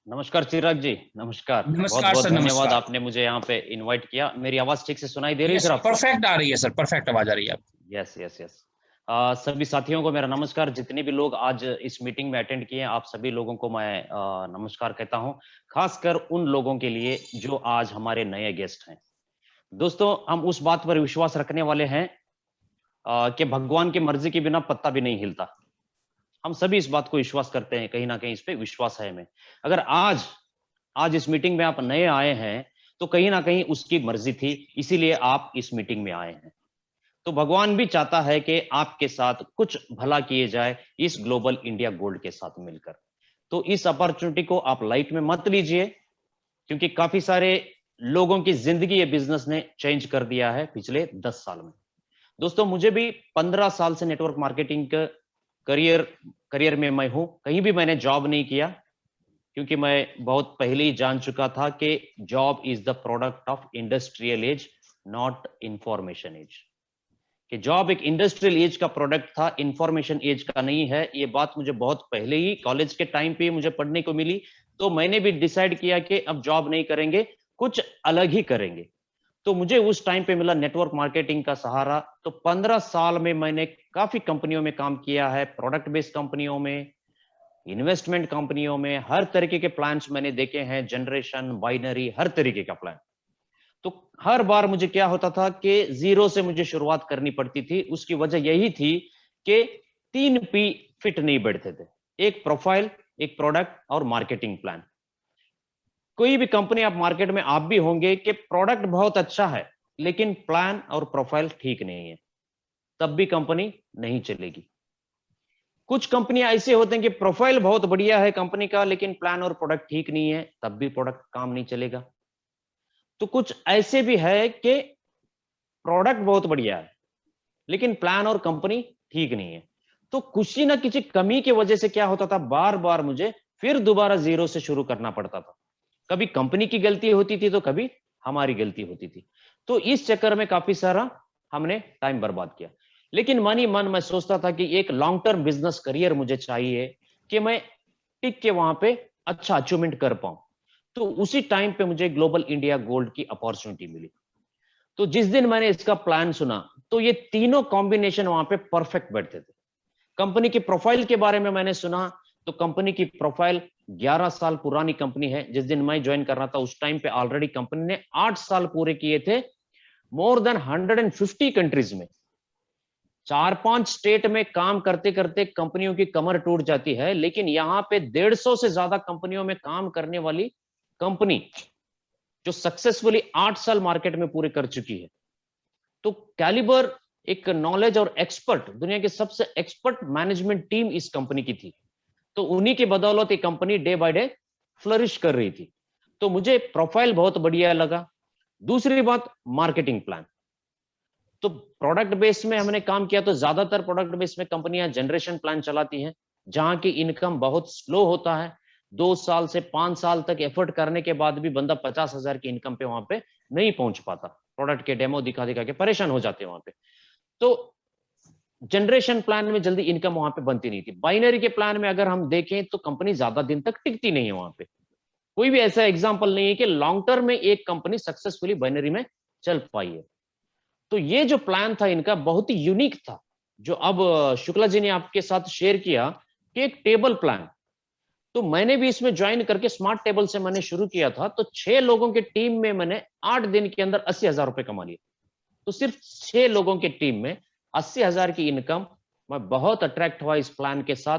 नमस्कार चिराग जी, नमस्कार। नमस्कार बहुत बहुत सर, धन्यवाद, नमस्कार। आपने मुझे यहाँ पे इनवाइट किया। मेरी आवाज ठीक से सुनाई दे रही है सर आपको? परफेक्ट आ रही है सर, परफेक्ट आवाज आ रही है आपकी। Yes yes yes. सभी साथियों को मेरा नमस्कार। जितने भी लोग आज इस मीटिंग में अटेंड किए हैं, आप सभी लोगों को मैं नमस्कार कहता हूँ, खासकर उन लोगों के लिए जो आज हमारे नए गेस्ट हैं। दोस्तों, हम उस बात पर विश्वास रखने वाले हैं कि भगवान की मर्जी के बिना पत्ता भी नहीं हिलता। हम सभी इस बात को विश्वास करते हैं, कहीं ना कहीं इस पे विश्वास है हमें। अगर आज इस मीटिंग में आप नए आए हैं, तो कहीं ना कहीं उसकी मर्जी थी, इसीलिए आप इस मीटिंग में आए हैं। तो भगवान भी चाहता है कि आपके साथ कुछ भला किए जाए इस ग्लोबल इंडिया गोल्ड के साथ मिलकर। तो इस अपॉर्चुनिटी को आप लाइट में मत लीजिए, क्योंकि काफी सारे लोगों की जिंदगी ये बिजनेस ने चेंज कर दिया है पिछले 10 साल में। दोस्तों, मुझे भी 15 साल से नेटवर्क मार्केटिंग का करियर में मैं हूं। कहीं भी मैंने जॉब नहीं किया, क्योंकि मैं बहुत पहले ही जान चुका था कि job is the product of industrial age, not information age. कि जॉब एक इंडस्ट्रियल एज का प्रोडक्ट था, इंफॉर्मेशन एज का नहीं है। ये बात मुझे बहुत पहले ही कॉलेज के टाइम पे मुझे पढ़ने को मिली। तो मैंने भी डिसाइड किया कि अब जॉब नहीं करेंगे, कुछ अलग ही करेंगे। तो मुझे उस टाइम पे मिला नेटवर्क मार्केटिंग का सहारा। तो 15 साल में मैंने काफी कंपनियों में काम किया है, प्रोडक्ट बेस्ड कंपनियों में, इन्वेस्टमेंट कंपनियों में हर तरीके के प्लान्स मैंने देखे हैं, जनरेशन, बाइनरी, हर तरीके का प्लान। तो हर बार मुझे क्या होता था कि जीरो से मुझे शुरुआत करनी पड़ती थी। उसकी वजह यही थी कि 3 पी फिट नहीं बैठते थे, एक प्रोफाइल, एक प्रोडक्ट और मार्केटिंग प्लान। कोई भी कंपनी आप मार्केट में आप भी होंगे कि प्रोडक्ट बहुत अच्छा है लेकिन प्लान और प्रोफाइल ठीक नहीं है, तब भी कंपनी नहीं चलेगी। कुछ कंपनियां ऐसे होते हैं कि प्रोफाइल बहुत बढ़िया है कंपनी का लेकिन प्लान और प्रोडक्ट ठीक नहीं है, तब भी प्रोडक्ट काम नहीं चलेगा। तो कुछ ऐसे भी है कि प्रोडक्ट बहुत बढ़िया है लेकिन प्लान और कंपनी ठीक नहीं है। तो किसी ना किसी कमी की वजह से क्या होता था, बार बार मुझे फिर दोबारा जीरो से शुरू करना पड़ता था। कभी कंपनी की गलती होती थी तो कभी हमारी गलती होती थी। तो इस चक्कर में काफी सारा हमने टाइम बर्बाद किया। लेकिन मन ही मन मैं सोचता था कि एक लॉन्ग टर्म बिजनेस करियर मुझे चाहिए कि मैं टिक के वहां पे अच्छा अचीवमेंट कर पाऊं। तो उसी टाइम पे मुझे ग्लोबल इंडिया गोल्ड की अपॉर्चुनिटी मिली। तो जिस दिन मैंने इसका प्लान सुना तो ये तीनों कॉम्बिनेशन वहां पे परफेक्ट बैठते थे। कंपनी की प्रोफाइल के बारे में मैंने सुना तो कंपनी की प्रोफाइल 11 साल पुरानी कंपनी है। जिस दिन मैं ज्वाइन कर रहा था उस टाइम पे ऑलरेडी कंपनी ने 8 साल पूरे किए थे, मोर देन 150 कंट्रीज में। 4-5 स्टेट में काम करते करते कंपनियों की कमर टूट जाती है, लेकिन यहां पे 150 से ज्यादा कंपनियों में काम करने वाली कंपनी जो सक्सेसफुली 8 साल मार्केट में पूरे कर चुकी है। तो कैलिबर एक नॉलेज और एक्सपर्ट, दुनिया के सबसे एक्सपर्ट मैनेजमेंट टीम इस कंपनी की थी। तो उन्हीं की बदौलत ये company day by day flourish कर रही थी। तो मुझे प्रोफाइल बहुत बढ़िया लगा। दूसरी बात, मार्केटिंग प्लान। तो प्रोडक्ट बेस में हमने काम किया तो ज्यादातर प्रोडक्ट बेस में कंपनियां जनरेशन प्लान चलाती हैं जहां की इनकम बहुत स्लो होता है। 2 साल से 5 साल तक एफर्ट करने के बाद भी बंदा 50,000 की इनकम पे वहां पे नहीं पहुंच पाता। प्रोडक्ट के डेमो दिखा दिखा के परेशान हो जाते हैं वहां पे। तो जनरेशन प्लान में जल्दी इनकम वहां पे बनती नहीं थी। बाइनरी के प्लान में अगर हम देखें तो कंपनी ज्यादा दिन तक टिकती नहीं है। वहां पे कोई भी ऐसा एग्जांपल नहीं है कि लॉन्ग टर्म में एक कंपनी सक्सेसफुली बाइनरी में चल पाई है। तो ये जो प्लान था इनका बहुत ही यूनिक था, जो अब शुक्ला जी ने आपके साथ शेयर किया कि एक टेबल प्लान। तो मैंने भी इसमें ज्वाइन करके स्मार्ट टेबल से मैंने शुरू किया था। तो 6 लोगों के टीम में मैंने 8 दिन के अंदर 80,000 रुपए कमा लिए। तो सिर्फ 6 लोगों के टीम में 80,000 की इनकम। मैं बहुत अट्रैक्ट हुआ इस प्लान के साथ।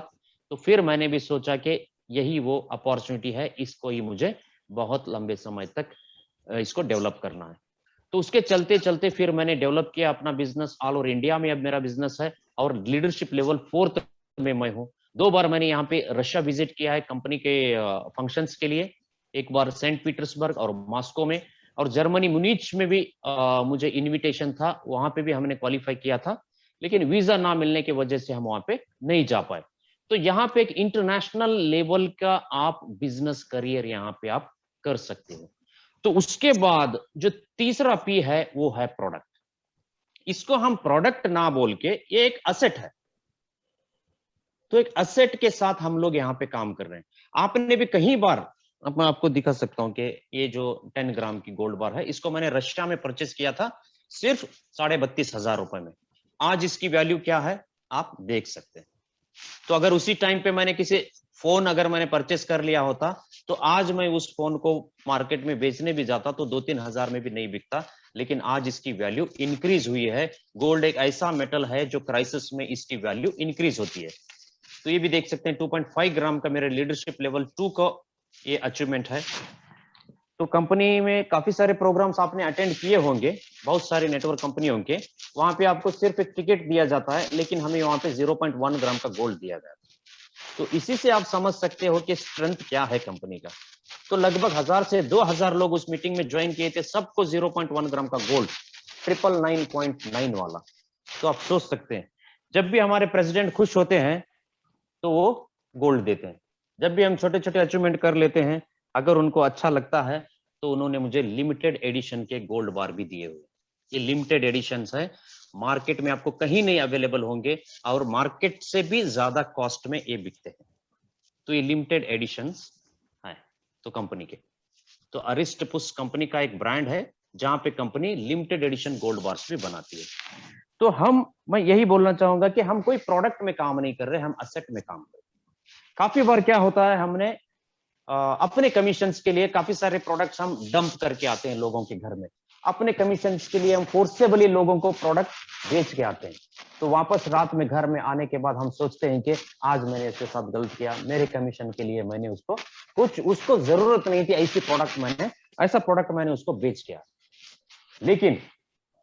तो फिर मैंने भी सोचा कि यही वो अपॉर्चुनिटी है, इसको ही मुझे बहुत लंबे समय तक इसको डेवलप करना है। तो उसके चलते चलते फिर मैंने डेवलप किया अपना बिजनेस। ऑल ओवर इंडिया में अब मेरा बिजनेस है और लीडरशिप लेवल 4th में मैं हूँ। 2 बार मैंने यहाँ पे रशिया विजिट किया है कंपनी के फंक्शंस के लिए, एक बार सेंट पीटर्सबर्ग और मॉस्को में, और जर्मनी मुनीच में भी मुझे इनविटेशन था, वहां पे भी हमने क्वालिफाई किया था, लेकिन वीजा ना मिलने की वजह से हम वहां पे नहीं जा पाए। तो यहाँ पे एक इंटरनेशनल लेवल का आप बिजनेस करियर यहाँ पे आप कर सकते हो। तो उसके बाद जो तीसरा पी है वो है प्रोडक्ट। इसको हम प्रोडक्ट ना बोल के, ये एक असेट है। तो एक असेट के साथ हम लोग यहाँ पे काम कर रहे हैं। आपने भी कई बार, अब मैं आपको दिखा सकता हूं कि ये जो 10 ग्राम की गोल्ड बार है, इसको मैंने रशिया में परचेस किया था सिर्फ 32,500 रुपए में। आज इसकी वैल्यू क्या है आप देख सकते हैं। तो अगर उसी टाइम पे मैंने किसी फोन अगर मैंने परचेस कर लिया होता तो आज मैं उस फोन को मार्केट में बेचने भी जाता तो 2-3 हजार में भी नहीं बिकता। लेकिन आज इसकी वैल्यू इंक्रीज हुई है। गोल्ड एक ऐसा मेटल है जो क्राइसिस में इसकी वैल्यू इंक्रीज होती है। तो ये भी देख सकते हैं 2.5 ग्राम का मेरे लीडरशिप लेवल 2 का ये अचीवमेंट है। तो कंपनी में काफी सारे प्रोग्राम्स आपने अटेंड किए होंगे, बहुत सारे नेटवर्क कंपनियों के। वहां पे आपको सिर्फ एक टिकट दिया जाता है, लेकिन हमें वहां पे 0.1 ग्राम का गोल्ड दिया गया। तो इसी से आप समझ सकते हो कि स्ट्रेंथ क्या है कंपनी का। तो लगभग 1000 से 2000 लोग उस मीटिंग में ज्वाइन किए थे, सबको 0.1 ग्राम का गोल्ड, 999.9 वाला। तो आप सोच सकते हैं जब भी हमारे प्रेसिडेंट खुश होते हैं तो वो गोल्ड देते हैं। जब भी हम छोटे छोटे अचीवमेंट कर लेते हैं, अगर उनको अच्छा लगता है तो उन्होंने मुझे लिमिटेड एडिशन के गोल्ड बार भी दिए हुए। ये लिमिटेड एडिशंस है, मार्केट में आपको कहीं नहीं अवेलेबल होंगे और मार्केट से भी ज्यादा कॉस्ट में ये बिकते हैं। तो ये लिमिटेड एडिशंस है तो कंपनी के। तो अरिस्टपुस कंपनी का एक ब्रांड है जहां पे company limited edition gold bars भी बनाती है। तो मैं यही बोलना चाहूंगा कि हम कोई प्रोडक्ट में काम नहीं कर रहे, हम असेट में काम कर रहे हैं। काफी बार क्या होता है, हमने अपने कमीशंस के लिए काफी सारे प्रोडक्ट्स हम डंप करके आते हैं लोगों के घर में। अपने कमीशंस के लिए हम फोर्सेबली लोगों को प्रोडक्ट बेच के आते हैं। तो वापस रात में घर में आने के बाद हम सोचते हैं कि आज मैंने इसके साथ गलत किया, मेरे कमीशन के लिए मैंने उसको जरूरत नहीं थी, ऐसा प्रोडक्ट मैंने उसको बेच किया। लेकिन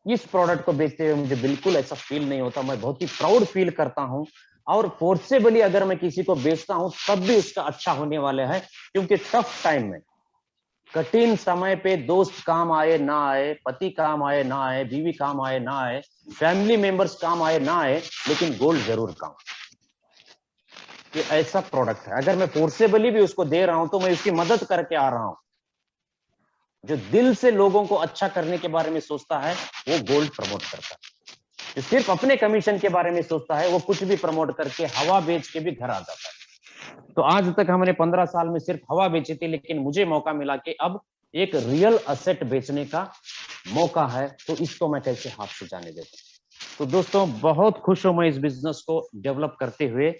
इस प्रोडक्ट को बेचते हुए मुझे बिल्कुल ऐसा फील नहीं होता, मैं बहुत ही प्राउड फील करता हूं। और फोर्सेबली अगर मैं किसी को बेचता हूं तब भी उसका अच्छा होने वाला है, क्योंकि टफ टाइम में, कठिन समय पे दोस्त काम आए ना आए, पति काम आए ना आए, बीवी काम आए ना आए, फैमिली मेंबर्स काम आए ना आए, लेकिन गोल्ड जरूर काम। ये ऐसा प्रोडक्ट है, अगर मैं फोर्सेबली भी उसको दे रहा हूं तो मैं उसकी मदद करके आ रहा हूं। जो दिल से लोगों को अच्छा करने के बारे में सोचता है वो गोल्ड प्रमोट करता है। जो सिर्फ अपने कमीशन के बारे में सोचता है वो कुछ भी प्रमोट करके हवा बेच के भी घर आ जाता है। तो आज तक हमने 15 साल में सिर्फ हवा बेची थी, लेकिन मुझे मौका मिला कि अब एक रियल असेट बेचने का मौका है, तो इसको मैं कैसे हाथ से जाने देता हूं। तो दोस्तों, बहुत खुश हूं मैं इस बिजनेस को डेवलप करते हुए।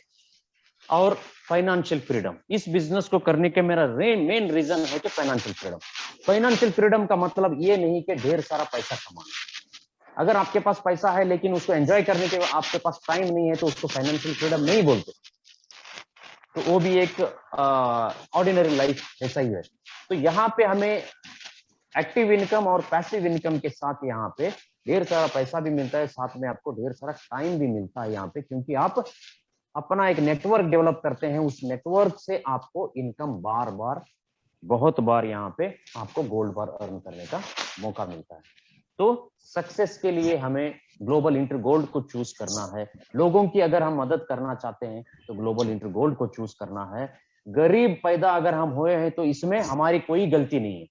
और फाइनेंशियल फ्रीडम, इस बिजनेस को करने के मेरा मेन रीजन है कि फाइनेंशियल फ्रीडम। फाइनेंशियल फ्रीडम का मतलब ये नहीं कि ढेर सारा पैसा कमाना। अगर आपके पास पैसा है लेकिन उसको एंजॉय करने के आपके पास टाइम नहीं है, तो उसको फाइनेंशियल फ्रीडम नहीं बोलते। तो वो भी एक ऑर्डिनरी लाइफ जैसा ही है। तो यहाँ पे हमें एक्टिव इनकम और पैसिव इनकम के साथ यहाँ पे ढेर सारा पैसा भी मिलता है, साथ में आपको ढेर सारा टाइम भी मिलता है यहाँ पे, क्योंकि आप अपना एक नेटवर्क डेवलप करते हैं। उस नेटवर्क से आपको इनकम बहुत बार यहाँ पे आपको गोल्ड बार अर्न करने का मौका मिलता है। तो सक्सेस के लिए हमें ग्लोबल इंटर गोल्ड को चूज करना है। लोगों की अगर हम मदद करना चाहते हैं तो ग्लोबल इंटर गोल्ड को चूज करना है। गरीब पैदा अगर हम हुए हैं तो इसमें हमारी कोई गलती नहीं है,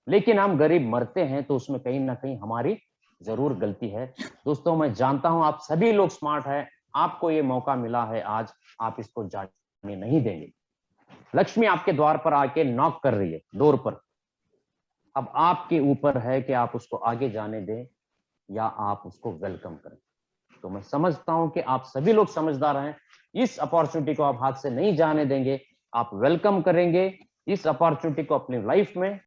लेकिन हम गरीब मरते हैं तो उसमें कहीं ना कहीं हमारी जरूर गलती है। दोस्तों, मैं जानता हूं आप सभी लोग स्मार्ट हैं, आपको ये मौका मिला है आज, आप इसको जाने नहीं देंगे। लक्ष्मी आपके द्वार पर आके नॉक कर रही है, डोर पर। अब आपके ऊपर है कि आप उसको आगे जाने दें या आप उसको वेलकम करें। तो मैं समझता हूं कि आप सभी लोग समझदार हैं, इस अपॉर्चुनिटी को आप हाथ से नहीं जाने देंगे, आप वेलकम करेंगे इस अपॉर्चुनिटी को अपनी लाइफ में।